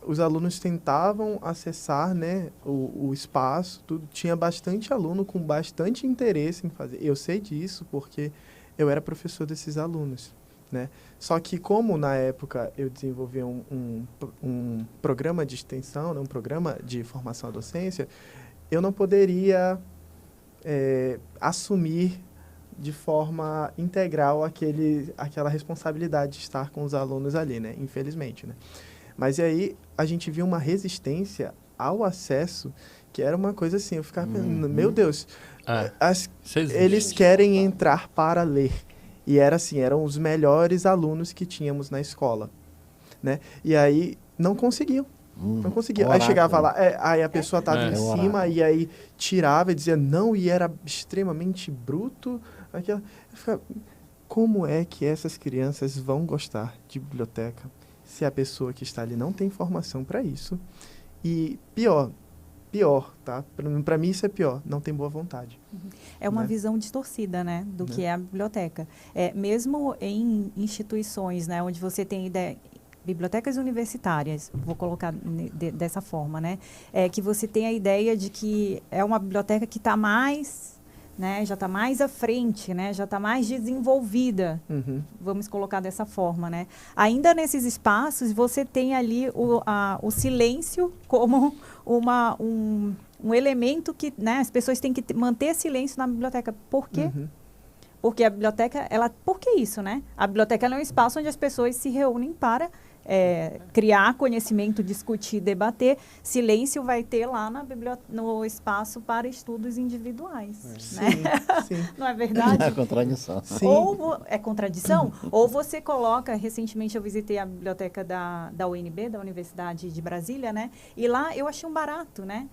os alunos tentavam acessar, né, o espaço, tinha bastante aluno com bastante interesse em fazer. Eu sei disso porque eu era professor desses alunos. Né? Só que como na época eu desenvolvi um programa de extensão, né, um programa de formação à docência, eu não poderia assumir de forma integral aquela responsabilidade de estar com os alunos ali, né? Infelizmente, né? Mas e aí a gente viu uma resistência ao acesso que era uma coisa assim, eu ficava pensando, meu Deus, eles querem entrar para ler. E era assim, eram os melhores alunos que tínhamos na escola, né? E aí não conseguiam. Não conseguia. Aí chegava lá, aí a pessoa estava em cima e aí tirava e dizia não, e era extremamente bruto. Eu ficava, como é que essas crianças vão gostar de biblioteca se a pessoa que está ali não tem formação para isso? E pior, tá? Para mim isso é pior, não tem boa vontade. É uma visão distorcida, né, do que é a biblioteca. Mesmo em instituições, né, onde você tem ideia... Bibliotecas universitárias, vou colocar dessa forma, né? Que você tem a ideia de que é uma biblioteca que está mais, né? Já está mais à frente, né? Já está mais desenvolvida, vamos colocar dessa forma, né? Ainda nesses espaços, você tem ali o silêncio como um elemento que, né? As pessoas têm que manter silêncio na biblioteca. Por quê? Porque a biblioteca, por que isso, né? A biblioteca é um espaço onde as pessoas se reúnem para criar conhecimento, discutir, debater. Silêncio vai ter lá no espaço para estudos individuais. Né? Sim. Não é verdade? É contradição. Ou é contradição, ou você coloca, recentemente eu visitei a biblioteca da UNB, da Universidade de Brasília, né? E lá eu achei um barato, né?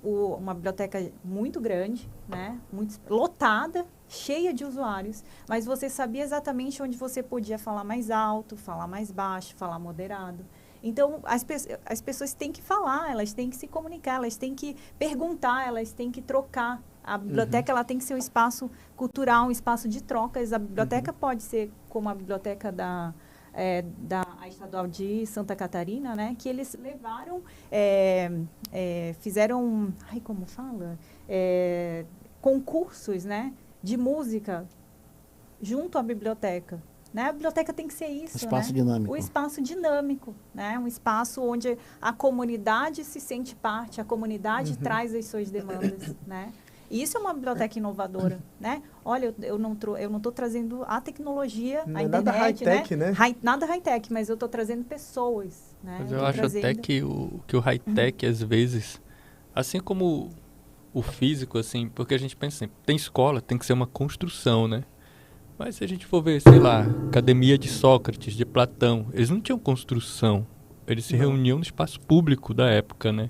Uma biblioteca muito grande, né? Muito lotada, cheia de usuários, mas você sabia exatamente onde você podia falar mais alto, falar mais baixo, falar moderado. Então, as pessoas têm que falar, elas têm que se comunicar, elas têm que perguntar, elas têm que trocar. A biblioteca ela tem que ser um espaço cultural, um espaço de trocas. A biblioteca pode ser como a biblioteca da Estadual de Santa Catarina, né? Que eles levaram, fizeram, como fala? Concursos, né? De música junto à biblioteca. Né? A biblioteca tem que ser isso, espaço né? dinâmico. O espaço dinâmico, né? Um espaço onde a comunidade se sente parte, a comunidade traz as suas demandas, né? E isso é uma biblioteca inovadora, né? Olha, eu não estou trazendo a tecnologia, a internet, nada high-tech, né? Nada high-tech, mas eu estou trazendo pessoas, né? Mas eu acho até que o high-tech, às vezes, assim como o físico, assim, porque a gente pensa assim, tem escola, tem que ser uma construção, né? Mas se a gente for ver, sei lá, Academia de Sócrates, de Platão, eles não tinham construção, eles se reuniam no espaço público da época, né?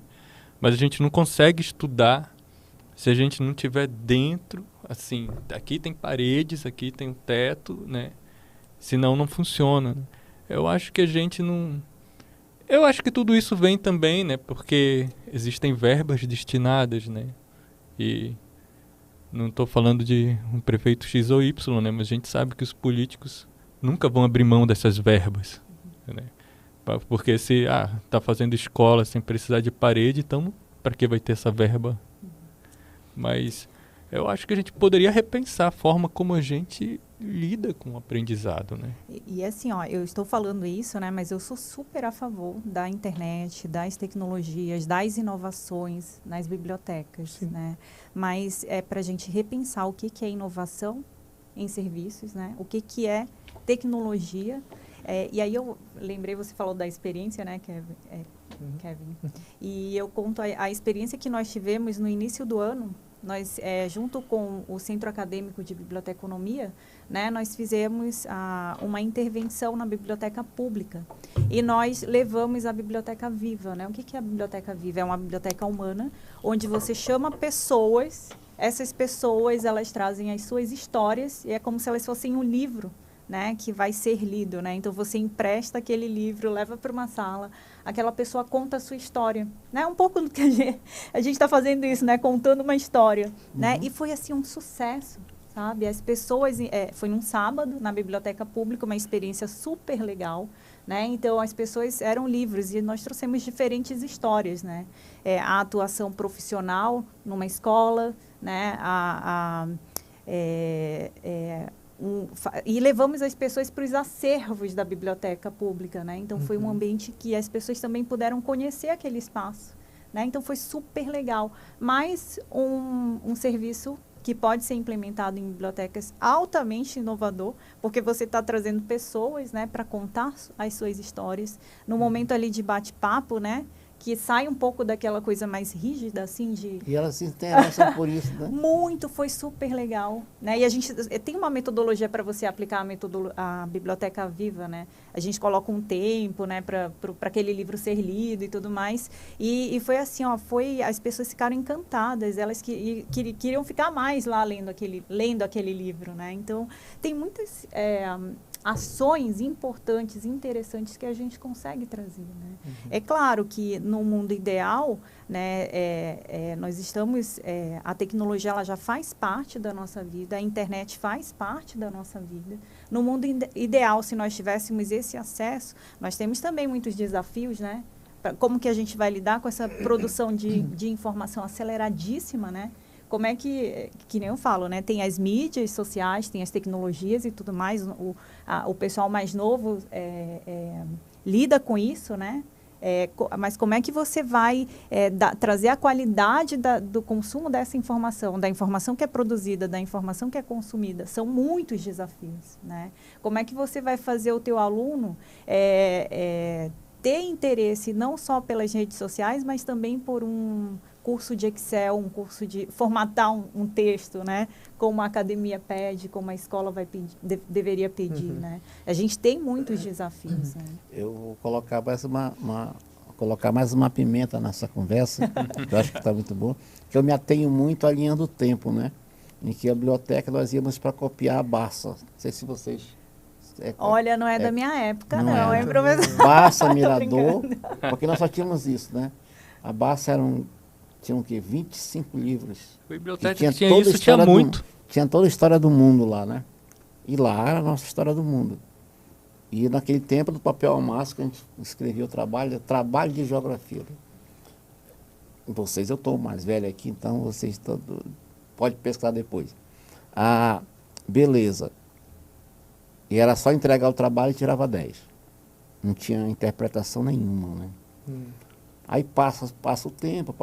Mas a gente não consegue estudar se a gente não tiver dentro, assim, aqui tem paredes, aqui tem um teto, né? Senão não funciona. Né? Eu acho que a gente não... Eu acho que tudo isso vem também, né? Porque existem verbas destinadas, né? E não estou falando de um prefeito X ou Y, né? Mas a gente sabe que os políticos nunca vão abrir mão dessas verbas, né? Porque se está fazendo escola sem precisar de parede, então para que vai ter essa verba? Mas eu acho que a gente poderia repensar a forma como a gente lida com o aprendizado, né? E assim, eu estou falando isso, né? Mas eu sou super a favor da internet, das tecnologias, das inovações nas bibliotecas, né? Mas é para a gente repensar o que é inovação em serviços, né? O que é tecnologia. E aí eu lembrei, você falou da experiência, né, Kevin? E eu conto a experiência que nós tivemos no início do ano, nós, junto com o Centro Acadêmico de Biblioteconomia, né, nós fizemos uma intervenção na biblioteca pública e nós levamos a Biblioteca Viva, né? O que é a Biblioteca Viva? É uma biblioteca humana, onde você chama pessoas, essas pessoas, elas trazem as suas histórias e é como se elas fossem um livro, né, que vai ser lido, né? Então você empresta aquele livro, leva para uma sala, aquela pessoa conta a sua história, né? Um pouco do que a gente está fazendo isso, né? Contando uma história, né? E foi assim um sucesso, sabe? As pessoas, foi num sábado na biblioteca pública, uma experiência super legal, né? Então as pessoas eram livres e nós trouxemos diferentes histórias, né? A atuação profissional numa escola, né? E levamos as pessoas para os acervos da biblioteca pública, né? Então foi um ambiente que as pessoas também puderam conhecer aquele espaço, né? Então foi super legal, mas um serviço que pode ser implementado em bibliotecas altamente inovador, porque você está trazendo pessoas, né, para contar as suas histórias no momento ali de bate-papo, né? Que sai um pouco daquela coisa mais rígida, assim, de... E elas se interessam por isso, né? Muito, foi super legal, né? E a gente tem uma metodologia para você aplicar a Biblioteca Viva, né? A gente coloca um tempo, né, para aquele livro ser lido e tudo mais. E foi assim, ó, as pessoas ficaram encantadas, elas queriam ficar mais lá lendo aquele livro, né? Então, tem muitas... ações importantes, interessantes que a gente consegue trazer, né? É claro que no mundo ideal, né, nós estamos, a tecnologia ela já faz parte da nossa vida, a internet faz parte da nossa vida. No mundo ideal, se nós tivéssemos esse acesso, nós temos também muitos desafios, né? Como que a gente vai lidar com essa produção de informação aceleradíssima, né? Como é que nem eu falo, né? Tem as mídias sociais, tem as tecnologias e tudo mais. O pessoal mais novo lida com isso, né? Mas como é que você vai trazer a qualidade do consumo dessa informação, da informação que é produzida, da informação que é consumida? São muitos desafios, né? Como é que você vai fazer o teu aluno ter interesse não só pelas redes sociais, mas também por um curso de Excel, um curso de formatar um texto, né? Como a academia pede, como a escola deveria pedir, né? A gente tem muitos desafios, né? Eu vou colocar mais uma pimenta nessa conversa, que eu acho que está muito bom, que eu me atenho muito à linha do tempo, né? Em que a biblioteca nós íamos para copiar a Barça. Não sei se vocês... Olha, não é da minha época, não, hein, professor? Barça, Mirador, porque nós só tínhamos isso, né? A Barça tinha o quê? 25 livros. A biblioteca tinha isso, tinha muito. Tinha toda a história do mundo lá, né? E lá era a nossa história do mundo. E naquele tempo, do papel ao máscara, a gente escrevia o trabalho de geografia. Eu estou mais velho aqui, então vocês pode pesquisar depois. Beleza. E era só entregar o trabalho e tirava 10. Não tinha interpretação nenhuma, né? Aí passa o tempo,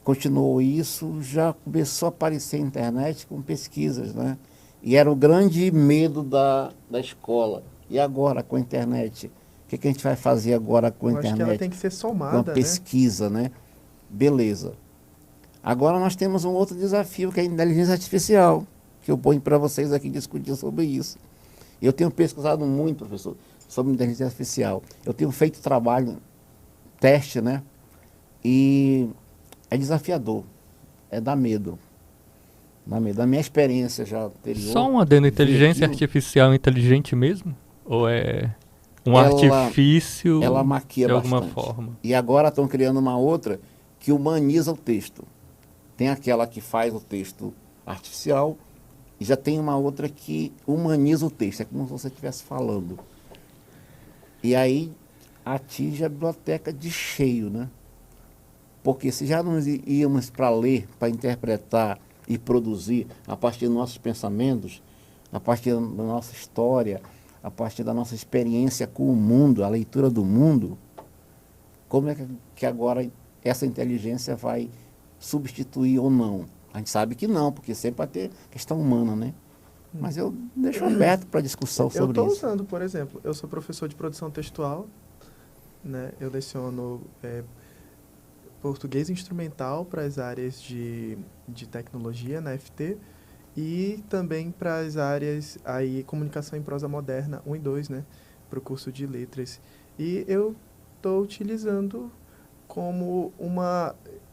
continuou isso, já começou a aparecer a internet com pesquisas, né? E era o grande medo da escola. E agora com a internet? O que a gente vai fazer agora com a internet? Acho que ela tem que ser somada, com a pesquisa, né? Beleza. Agora nós temos um outro desafio, que é a inteligência artificial, que eu ponho para vocês aqui discutir sobre isso. Eu tenho pesquisado muito, professor, sobre inteligência artificial. Eu tenho feito teste, né? E é desafiador, dá medo. Da minha experiência já anterior. Só um adendo, inteligência artificial inteligente mesmo? Ou é um artifício ela maquia de alguma bastante. forma? E agora estão criando uma outra que humaniza o texto. Tem aquela que faz o texto artificial e já tem uma outra que humaniza o texto. É como se você estivesse falando. E aí atinge a biblioteca de cheio, né? Porque se já nós íamos para ler, para interpretar e produzir a partir dos nossos pensamentos, a partir da nossa história, a partir da nossa experiência com o mundo, a leitura do mundo, como é que agora essa inteligência vai substituir ou não? A gente sabe que não, porque sempre vai ter questão humana, né? Mas eu deixo aberto para discussão sobre isso. Eu estou usando, por exemplo, eu sou professor de produção textual, né? Eu leciono português instrumental para as áreas de tecnologia na FT e também para as áreas aí comunicação em prosa moderna 1 e 2, né, para o curso de letras. E eu estou utilizando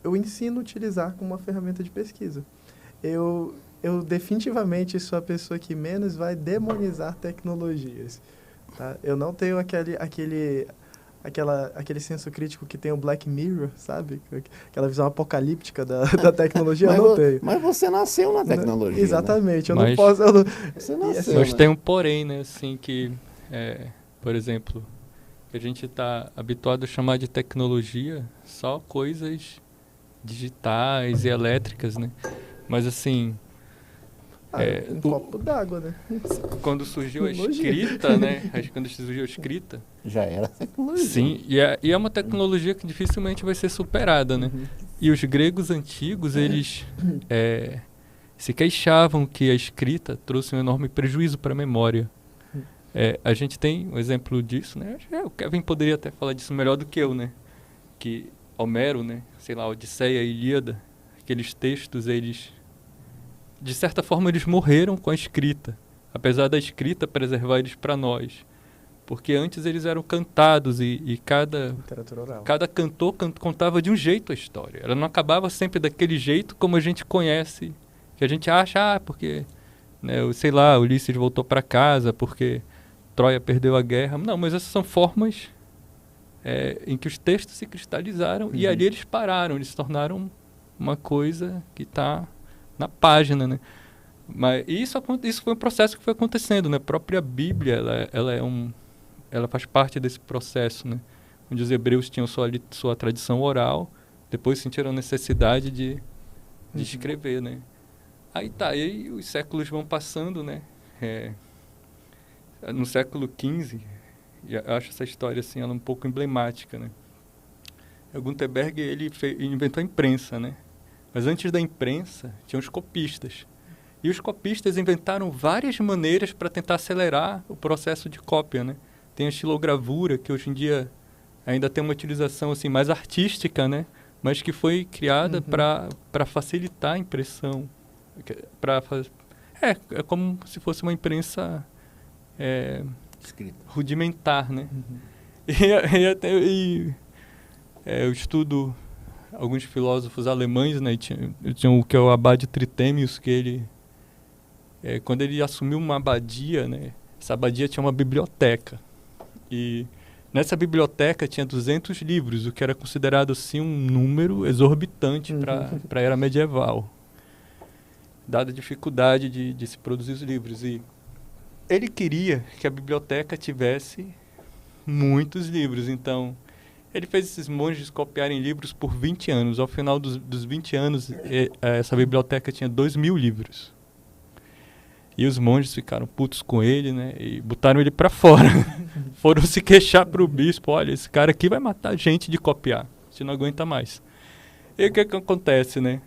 eu ensino a utilizar como uma ferramenta de pesquisa. Eu definitivamente sou a pessoa que menos vai demonizar tecnologias, tá? Eu não tenho aquele senso crítico que tem o Black Mirror, sabe? Aquela visão apocalíptica da tecnologia, eu não tenho. Mas você nasceu na tecnologia. Exatamente, né? eu não posso... Você nasceu, mas né? tem um porém, né? Assim, que, por exemplo, a gente está habituado a chamar de tecnologia só coisas digitais e elétricas, né? Mas, assim... um copo d'água, né? Quando surgiu a escrita, né? Quando surgiu a escrita... Já era tecnologia. Sim, e é uma tecnologia que dificilmente vai ser superada, né? Uhum. E os gregos antigos, eles se queixavam que a escrita trouxe um enorme prejuízo para a memória. A gente tem um exemplo disso, né? O Kevin poderia até falar disso melhor do que eu, né? Que Homero, né? Sei lá, Odisseia e Ilíada, aqueles textos, eles... De certa forma, eles morreram com a escrita. Apesar da escrita preservar eles para nós. Porque antes eles eram cantados e cada cantor contava de um jeito a história. Ela não acabava sempre daquele jeito como a gente conhece, que a gente acha, porque, né, sei lá, Ulisses voltou para casa porque Troia perdeu a guerra. Não, mas essas são formas em que os textos se cristalizaram e ali eles pararam, eles se tornaram uma coisa que está na página, né? Mas isso foi um processo que foi acontecendo, né? A própria Bíblia, ela faz parte desse processo, né? Onde os hebreus tinham sua tradição oral, depois sentiram a necessidade de escrever, né? Aí aí os séculos vão passando, né? No século XV, eu acho essa história assim, ela um pouco emblemática, né? O Gutenberg, ele inventou a imprensa, né? Mas antes da imprensa, tinham os copistas. E os copistas inventaram várias maneiras para tentar acelerar o processo de cópia, né? Tem a estilogravura, que hoje em dia ainda tem uma utilização assim, mais artística, né? Mas que foi criada para facilitar a impressão. É como se fosse uma imprensa rudimentar, né? Eu estudo alguns filósofos alemães, né? Tinha o que é o Abade Tritemius, que ele... quando ele assumiu uma abadia, né? Essa abadia tinha uma biblioteca. E nessa biblioteca tinha 200 livros, o que era considerado assim um número exorbitante para a era medieval, dada a dificuldade de se produzir os livros. E ele queria que a biblioteca tivesse muitos livros, então ele fez esses monges copiarem livros por 20 anos. Ao final dos 20 anos, essa biblioteca tinha 2.000 livros. E os monges ficaram putos com ele, né? E botaram ele para fora. Foram se queixar pro bispo. Olha, esse cara aqui vai matar gente de copiar. A gente não aguenta mais. E o que acontece, né?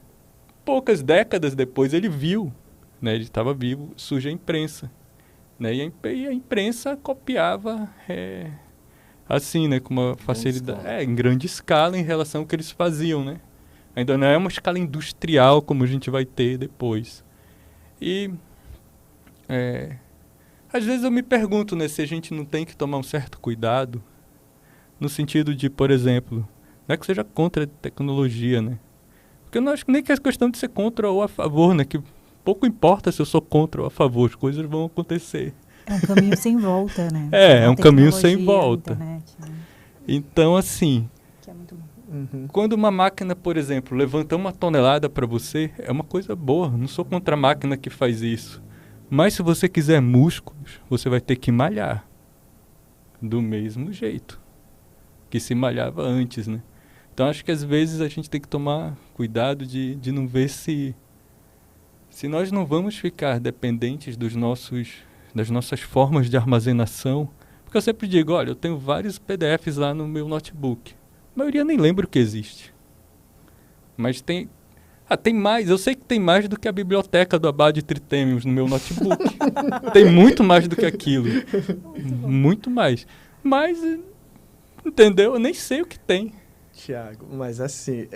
Poucas décadas depois ele viu, né? Ele estava vivo, surge a imprensa. Né? E a imprensa copiava assim, né? Com uma facilidade. Em grande escala em relação ao que eles faziam, né? Ainda não é uma escala industrial como a gente vai ter depois. E... às vezes eu me pergunto, né, se a gente não tem que tomar um certo cuidado no sentido de, por exemplo, não é que seja contra a tecnologia, né? Porque eu não acho nem que é questão de ser contra ou a favor, né? Que pouco importa se eu sou contra ou a favor, as coisas vão acontecer. É um caminho sem volta, né? É um caminho sem volta. Internet, né? Então, assim, que é muito bom. Quando uma máquina, por exemplo, levanta 1 tonelada para você, é uma coisa boa. Não sou contra a máquina que faz isso. Mas se você quiser músculos, você vai ter que malhar do mesmo jeito que se malhava antes, né? Então acho que às vezes a gente tem que tomar cuidado de não ver se nós não vamos ficar dependentes das nossas formas de armazenação. Porque eu sempre digo, olha, eu tenho vários PDFs lá no meu notebook. A maioria nem lembra o que existe. Mas tem mais, eu sei que tem mais do que a biblioteca do Abade Tritemius no meu notebook. Tem muito mais do que aquilo. Muito mais. Mas, entendeu? Eu nem sei o que tem. Tiago, mas assim,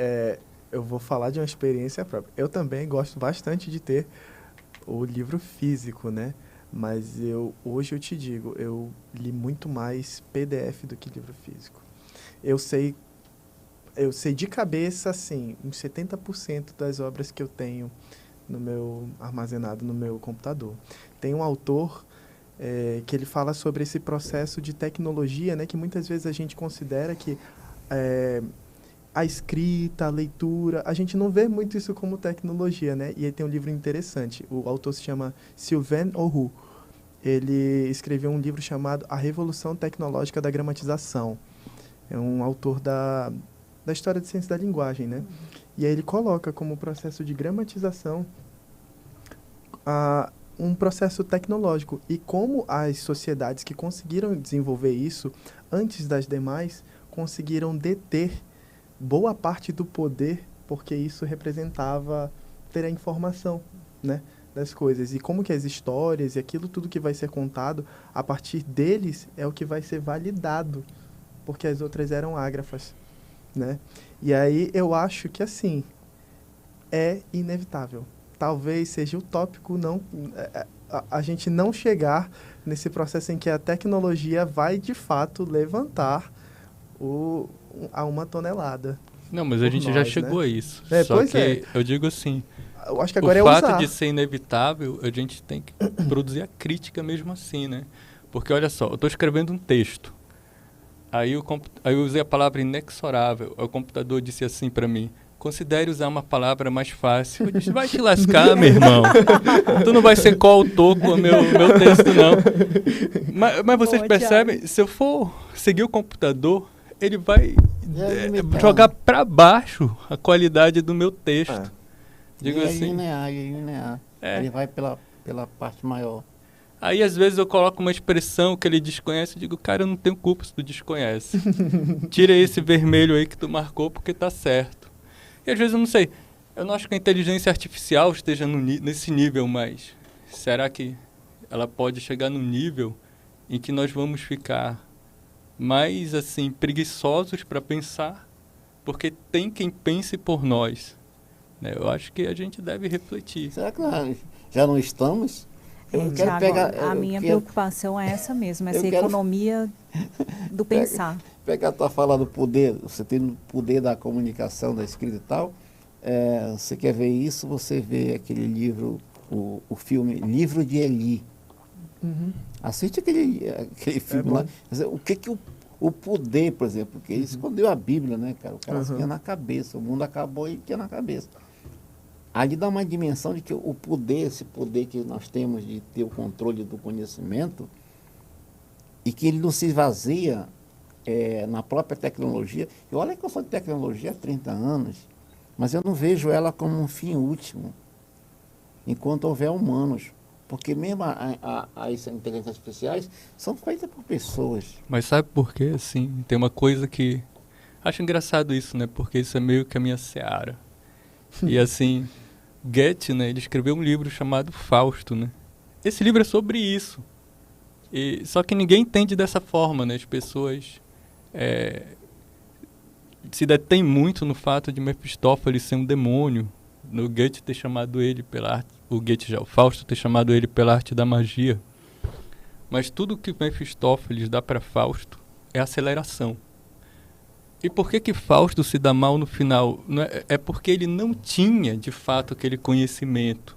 eu vou falar de uma experiência própria. Eu também gosto bastante de ter o livro físico, né? Mas hoje eu te digo, eu li muito mais PDF do que livro físico. Eu sei de cabeça, assim, uns 70% das obras que eu tenho armazenado no meu computador. Tem um autor que ele fala sobre esse processo de tecnologia, né? Que muitas vezes a gente considera que a escrita, a leitura, a gente não vê muito isso como tecnologia, né? E ele tem um livro interessante. O autor se chama Sylvain Auroux. Ele escreveu um livro chamado A Revolução Tecnológica da Gramatização. É um autor da história de ciência da linguagem, né? E aí ele coloca como processo de gramatização um processo tecnológico. E como as sociedades que conseguiram desenvolver isso antes das demais conseguiram deter boa parte do poder, porque isso representava ter a informação, né, das coisas. E como que as histórias e aquilo tudo que vai ser contado, a partir deles é o que vai ser validado, porque as outras eram ágrafas, né? E aí eu acho que, assim, é inevitável. Talvez seja utópico a gente não chegar nesse processo em que a tecnologia vai, de fato, levantar a 1 tonelada. Não, mas a gente já chegou, né, a isso. Só que eu digo assim, eu acho que agora o fato de ser inevitável, a gente tem que produzir a crítica mesmo assim, né? Porque olha só, eu estou escrevendo um texto, aí eu usei a palavra inexorável, o computador disse assim para mim: considere usar uma palavra mais fácil. Eu disse: vai te lascar, meu irmão. Tu não vai ser coautor com o meu texto, não. Mas vocês percebem, se eu for seguir o computador, ele vai jogar para baixo a qualidade do meu texto. Digo assim. Linear. Ele vai pela parte maior. Aí, às vezes, eu coloco uma expressão que ele desconhece e digo: cara, eu não tenho culpa se tu desconhece. Tira esse vermelho aí que tu marcou porque tá certo. E às vezes eu não sei. Eu não acho que a inteligência artificial esteja nesse nível, mas será que ela pode chegar num nível em que nós vamos ficar mais, assim, preguiçosos para pensar? Porque tem quem pense por nós, né? Eu acho que a gente deve refletir. Será que nós já não estamos? A minha preocupação é essa mesmo, essa economia do pensar. Pegar a tua fala do poder, você tem o poder da comunicação, da escrita e tal. Você quer ver isso, você vê aquele livro, o filme Livro de Eli. Uhum. Assiste aquele filme lá. O que o poder, por exemplo, porque ele escondeu a Bíblia, né, cara? O cara tinha na cabeça, o mundo acabou e tinha na cabeça. Ali dá uma dimensão de que o poder, esse poder que nós temos de ter o controle do conhecimento, e que ele não se esvazia na própria tecnologia. E olha que eu sou de tecnologia há 30 anos, mas eu não vejo ela como um fim último, enquanto houver humanos. Porque mesmo as inteligências artificiais são feitas por pessoas. Mas sabe por quê? Assim, tem uma coisa que... Acho engraçado isso, né? Porque isso é meio que a minha seara. E assim, Goethe, né, ele escreveu um livro chamado Fausto, né? Esse livro é sobre isso. Só que ninguém entende dessa forma, né? As pessoas se detêm muito no fato de Mefistófeles ser um demônio, no Goethe ter chamado ele pela arte, o Fausto ter chamado ele pela arte da magia. Mas tudo que Mefistófeles dá para Fausto é aceleração. E por que Fausto se dá mal no final? É porque ele não tinha, de fato, aquele conhecimento.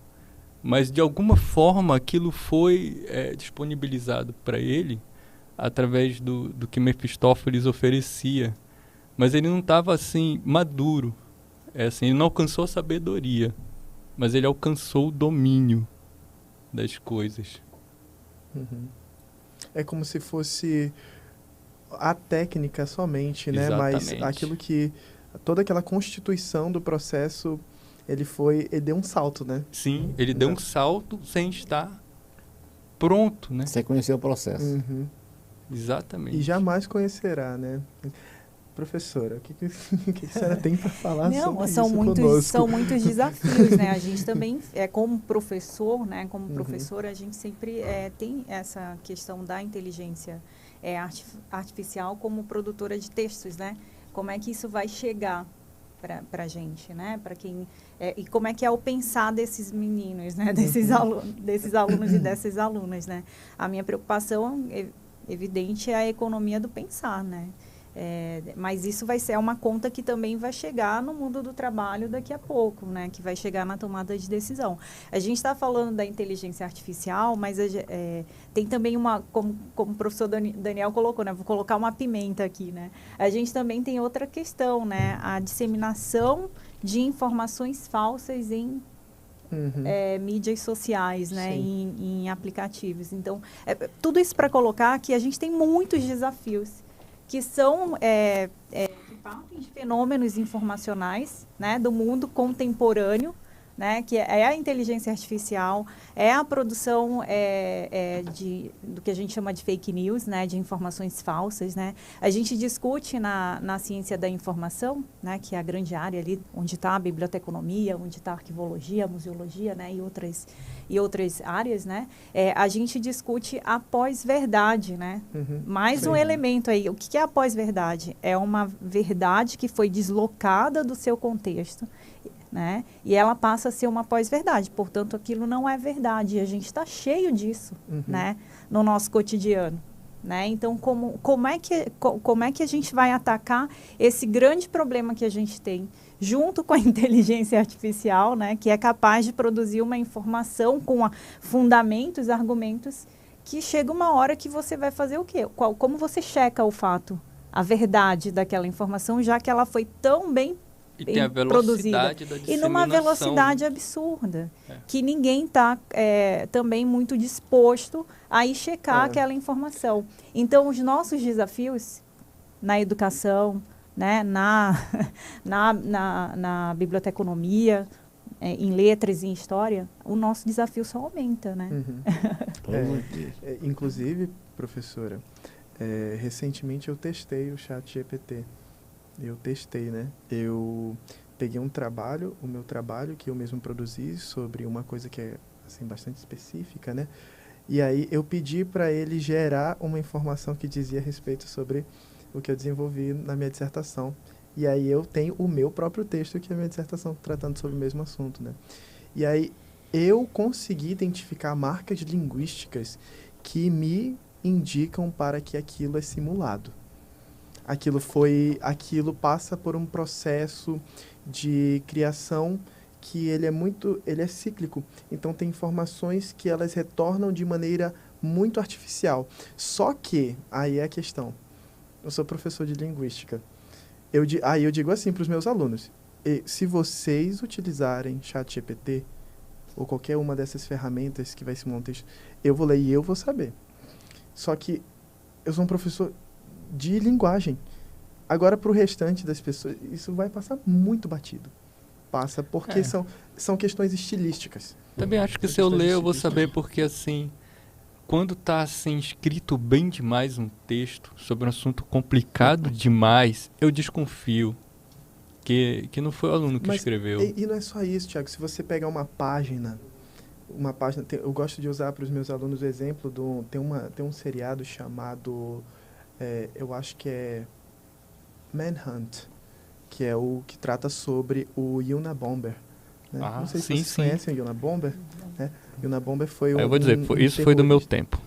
Mas, de alguma forma, aquilo foi disponibilizado para ele através do que Mefistófeles oferecia. Mas ele não estava, assim, maduro. Assim, ele não alcançou a sabedoria, mas ele alcançou o domínio das coisas. Uhum. É como se fosse... a técnica somente, né? Exatamente. Mas aquilo que... toda aquela constituição do processo, ele deu um salto, né? Sim, ele deu um salto sem estar pronto, né? Sem conhecer o processo. Uhum. Exatamente. E jamais conhecerá, né? Professora, o que a senhora tem para falar sobre isso conosco? São muitos desafios, né? A gente também, como professor, né? Como professora, a gente sempre tem essa questão da inteligência artificial como produtora de textos, né? como é que isso vai chegar para a gente, né? Para quem e como é que é o pensar desses meninos, né? Desses alunos e dessas alunas, né? A minha preocupação evidente é a economia do pensar, né? Mas isso vai ser uma conta que também vai chegar no mundo do trabalho daqui a pouco, né? Que vai chegar na tomada de decisão. A gente está falando da inteligência artificial, mas tem também como o professor Daniel colocou, né? Vou colocar uma pimenta aqui, né? A gente também tem outra questão, né? A disseminação de informações falsas em mídias sociais, né? Em aplicativos. Então, tudo isso para colocar que a gente tem muitos desafios que são que partem de fenômenos informacionais, né, do mundo contemporâneo, né, que é a inteligência artificial, é a produção do que a gente chama de fake news, né, de informações falsas, né. A gente discute na ciência da informação, né, que é a grande área ali onde está a biblioteconomia, onde está a arquivologia, a museologia, né, e outras áreas, né, a gente discute a pós-verdade, né. Mais um elemento aí. O que é a pós-verdade? É uma verdade que foi deslocada do seu contexto, né? E ela passa a ser uma pós-verdade. Portanto, aquilo não é verdade. E a gente está cheio disso, né? No nosso cotidiano. Né? Então, como é que a gente vai atacar esse grande problema que a gente tem, junto com a inteligência artificial, né? Que é capaz de produzir uma informação com fundamentos, argumentos, que chega uma hora que você vai fazer o quê? Como você checa o fato, a verdade daquela informação, já que ela foi tão bem e tem a velocidade da disseminação. E numa velocidade absurda, que ninguém está também muito disposto a ir checar aquela informação. Então, os nossos desafios na educação, né, na biblioteconomia, em letras e em história, o nosso desafio só aumenta, né? Inclusive, professora, recentemente eu testei o ChatGPT. Eu testei, né? Eu peguei o meu trabalho que eu mesmo produzi sobre uma coisa que é assim, bastante específica, né? E aí eu pedi para ele gerar uma informação que dizia a respeito sobre o que eu desenvolvi na minha dissertação. E aí eu tenho o meu próprio texto, que é a minha dissertação, tratando sobre o mesmo assunto, né? E aí eu consegui identificar marcas linguísticas que me indicam para que aquilo é simulado. Aquilo passa por um processo de criação que ele é cíclico. Então tem informações que elas retornam de maneira muito artificial. Só que, aí é a questão, eu sou professor de linguística, eu digo assim para os meus alunos, se vocês utilizarem ChatGPT ou qualquer uma dessas ferramentas que vai simular um texto, eu vou ler e eu vou saber. Só que eu sou um professor de linguagem. Agora, para o restante das pessoas, isso vai passar muito batido. Passa porque são questões estilísticas. Também acho que se eu ler, eu vou saber porque, assim, quando está assim, escrito bem demais um texto sobre um assunto complicado demais, eu desconfio que não foi o aluno que escreveu. E não é só isso, Thiago. Se você pegar uma página, eu gosto de usar para os meus alunos o exemplo tem um seriado chamado... eu acho que é Manhunt, que é o que trata sobre o Unabomber. Né? Não sei se vocês conhecem o Unabomber. Né? Unabomber foi eu vou dizer, isso foi do meu tempo.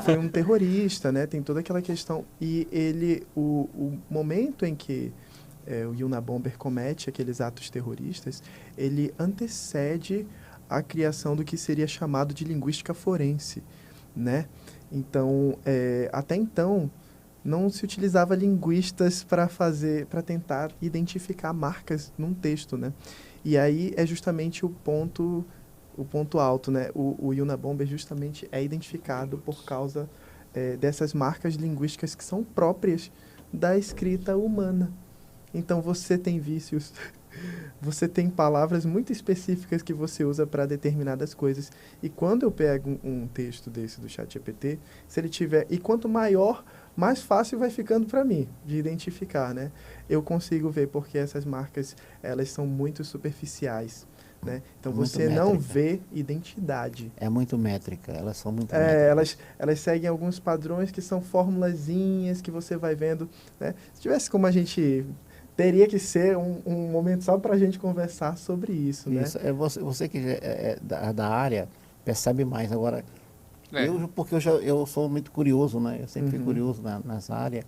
Foi um terrorista, né? Tem toda aquela questão. E o momento em que o Unabomber comete aqueles atos terroristas, ele antecede a criação do que seria chamado de linguística forense, né? Então, até então, não se utilizava linguistas para tentar identificar marcas num texto, né? E aí é justamente o ponto alto, né? O Unabomber justamente é identificado por causa dessas marcas linguísticas que são próprias da escrita humana. Então, você tem vícios... Você tem palavras muito específicas que você usa para determinadas coisas. E quando eu pego um texto desse do ChatGPT, se ele tiver... E quanto maior, mais fácil vai ficando para mim de identificar, né? Eu consigo ver porque essas marcas, elas são muito superficiais, né? Então Muito você não métrica. vê identidade. É muito métrica, elas são muito métricas. Elas seguem alguns padrões que são formulazinhas que você vai vendo, né? Se tivesse como a gente... Teria que ser um momento só para a gente conversar sobre isso, né? Isso, você que é da área percebe mais. Agora, porque eu sou muito curioso, né? Eu sempre fui curioso nessa área.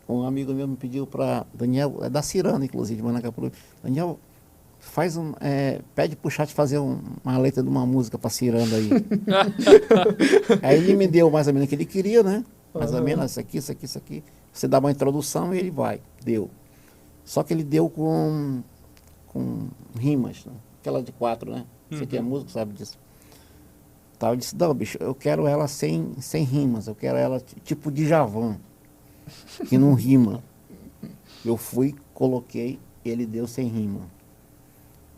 Um amigo meu me pediu para... Daniel, é da Ciranda, inclusive, de Manacapuru. Daniel, pede pro chat fazer uma letra de uma música para Ciranda aí. Aí ele me deu mais ou menos o que ele queria, né? Mais ou menos isso aqui, isso aqui, isso aqui. Você dá uma introdução e ele vai. Deu. Só que ele deu com rimas, né? Aquela de 4, né? Você que é músico sabe disso. Tá, eu disse, não, bicho, eu quero ela sem rimas, eu quero ela tipo Djavan, que não rima. Eu fui, coloquei, ele deu sem rima.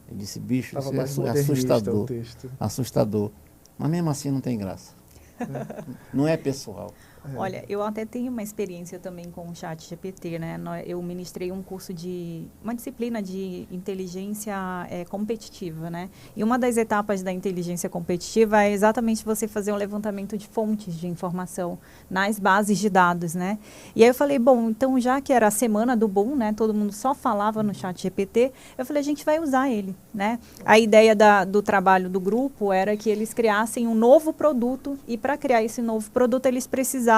Eu disse, bicho, isso é assustador. Assustador. Mas mesmo assim não tem graça. Não é pessoal. Olha, eu até tenho uma experiência também com o ChatGPT, né? Eu ministrei uma disciplina de inteligência competitiva, né? E uma das etapas da inteligência competitiva é exatamente você fazer um levantamento de fontes de informação nas bases de dados, né? E aí eu falei, bom, então já que era a semana do boom, né? Todo mundo só falava no ChatGPT, eu falei, a gente vai usar ele, né? A ideia do trabalho do grupo era que eles criassem um novo produto e para criar esse novo produto eles precisavam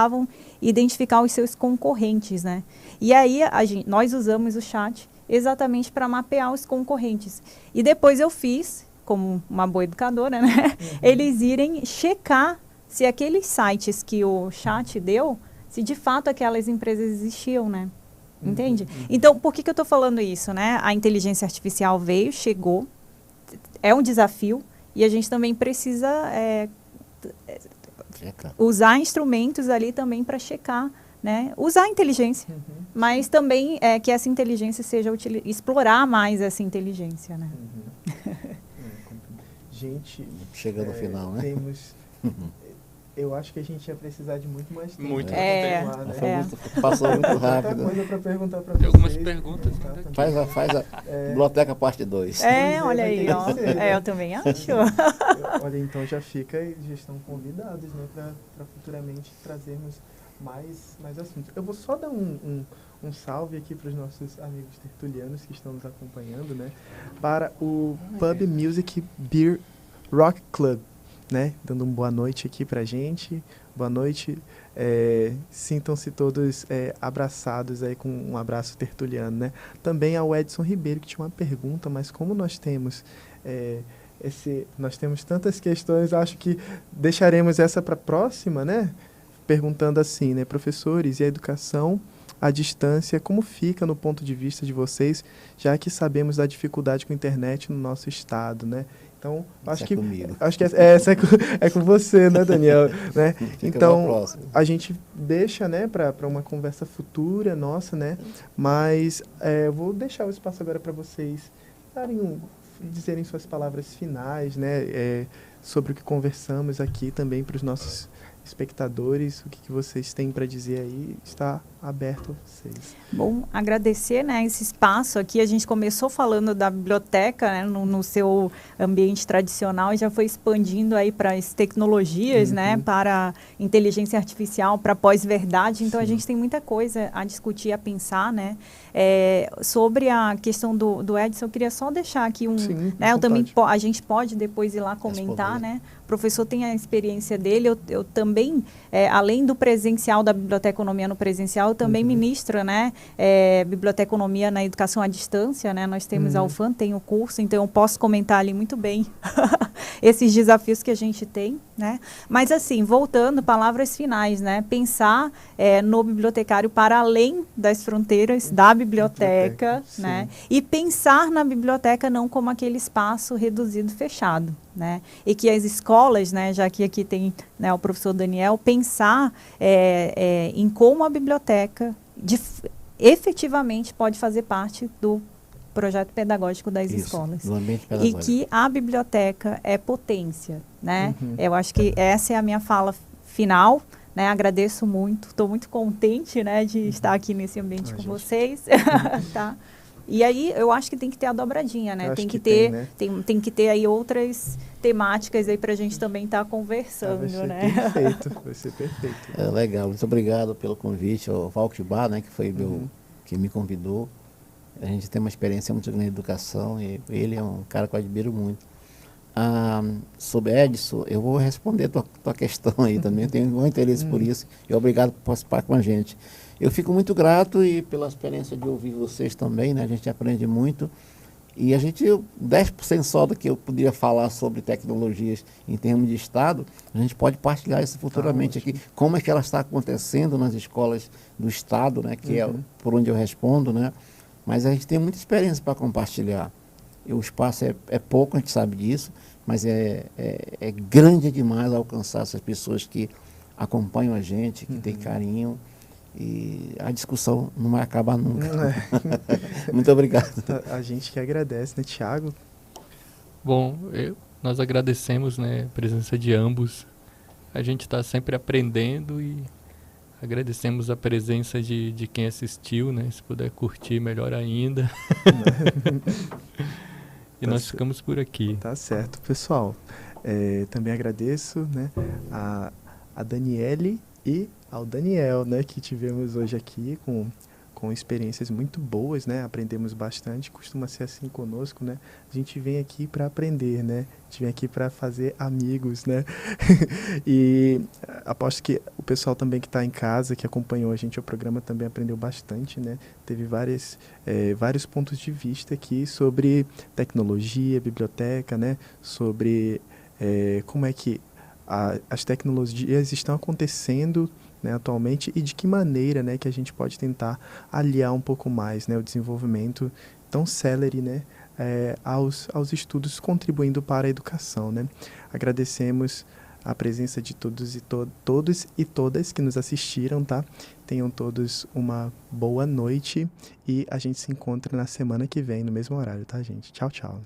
identificar os seus concorrentes, né? E aí nós usamos o chat exatamente para mapear os concorrentes. E depois eu fiz, como uma boa educadora, né? Eles irem checar se aqueles sites que o chat deu, se de fato aquelas empresas existiam, né? Entende? Então, por que eu estou falando isso, né? A inteligência artificial veio, chegou, é um desafio e a gente também precisa usar instrumentos ali também para checar, né? Usar a inteligência, mas também que essa inteligência seja explorar mais essa inteligência, né? Gente, chega no final, né? Eu acho que a gente ia precisar de muito mais tempo. Muito Passou muito rápido. Muita coisa para perguntar para vocês. Algumas perguntas. Faz a biblioteca parte 2. Olha aí, ó. Eu também acho. Olha, então já estão convidados, né, para futuramente trazermos mais assuntos. Eu vou só dar um salve aqui para os nossos amigos tertulianos que estão nos acompanhando, né, para o Pub Music Beer Rock Club, né, dando uma boa noite aqui pra gente. Boa noite. Sintam-se todos abraçados aí com um abraço tertuliano, né? Também ao Edson Ribeiro, que tinha uma pergunta, mas como nós temos tantas questões, acho que deixaremos essa para a próxima, né? Perguntando assim, né, professores, e a educação à distância, como fica no ponto de vista de vocês, já que sabemos da dificuldade com a internet no nosso estado, né? Então, acho que essa é com você, né, Daniel? Né? Então, a gente deixa, né, para uma conversa futura nossa, né? Mas eu vou deixar o espaço agora para vocês dizerem suas palavras finais, né? Sobre o que conversamos aqui também para os nossos espectadores, o que vocês têm para dizer aí, está aberto a vocês. Bom, agradecer, né, esse espaço aqui. A gente começou falando da biblioteca, né, no seu ambiente tradicional e já foi expandindo aí para as tecnologias, né, para inteligência artificial, para pós-verdade. Então, a gente tem muita coisa a discutir, a pensar, né. Sobre a questão do Edson, eu queria só deixar aqui né, a gente pode depois ir lá comentar, né. O professor tem a experiência dele, eu também, além do presencial, da biblioteconomia no presencial, eu também ministro, né, biblioteconomia na educação à distância, né, nós temos a UFAM, tem o curso, então eu posso comentar ali muito bem esses desafios que a gente tem, né, mas assim, voltando, palavras finais, né, pensar no bibliotecário para além das fronteiras da biblioteca, né, e pensar na biblioteca não como aquele espaço reduzido, fechado, né, e que as escolas, né, já que aqui tem, né, o professor Daniel, pensar em como a biblioteca efetivamente pode fazer parte do projeto pedagógico das escolas. Do ambiente pedagógico. E que a biblioteca é potência, né? Eu acho que essa é a minha fala final, né? Agradeço muito, estou muito contente, né, de estar aqui nesse ambiente com vocês, tá? E aí eu acho que tem que ter a dobradinha, né? Tem que ter, né? Tem que ter aí outras temáticas aí para a gente também estar conversando, vai ser né? Perfeito, vai ser perfeito. Legal, muito obrigado pelo convite, ao Valtibar, né, que foi que me convidou. A gente tem uma experiência muito grande em educação e ele é um cara que eu admiro muito. Sobre Edson, eu vou responder tua questão aí também, eu tenho um interesse por isso e obrigado por participar com a gente. Eu fico muito grato e pela experiência de ouvir vocês também, né? A gente aprende muito e a gente, 10% só do que eu poderia falar sobre tecnologias em termos de Estado, a gente pode partilhar isso futuramente aqui, como é que ela está acontecendo nas escolas do Estado, né? Que é por onde eu respondo, né? Mas a gente tem muita experiência para compartilhar. E o espaço é pouco, a gente sabe disso, mas é grande demais alcançar essas pessoas que acompanham a gente, que têm carinho. E a discussão não vai acabar nunca. Muito obrigado. A gente que agradece, né, Thiago? Bom, nós agradecemos, né, a presença de ambos. A gente está sempre aprendendo e agradecemos a presença de quem assistiu, né? Se puder curtir, melhor ainda. E nós ficamos por aqui. Tá certo, pessoal. Também agradeço, né, a Daniele e ao Daniel, né, que tivemos hoje aqui com experiências muito boas, né? Aprendemos bastante, costuma ser assim conosco, né? A gente vem aqui para aprender, né? A gente vem aqui para fazer amigos, né? E aposto que o pessoal também que está em casa, que acompanhou a gente o programa, também aprendeu bastante, né? Teve vários pontos de vista aqui sobre tecnologia, biblioteca, né? Sobre como é que as tecnologias estão acontecendo, né, atualmente e de que maneira, né, que a gente pode tentar aliar um pouco mais, né, o desenvolvimento tão célere, né, aos estudos contribuindo para a educação, né. Agradecemos a presença de todos e todas que nos assistiram, tá? Tenham todos uma boa noite e a gente se encontra na semana que vem no mesmo horário, tá, gente? Tchau, tchau.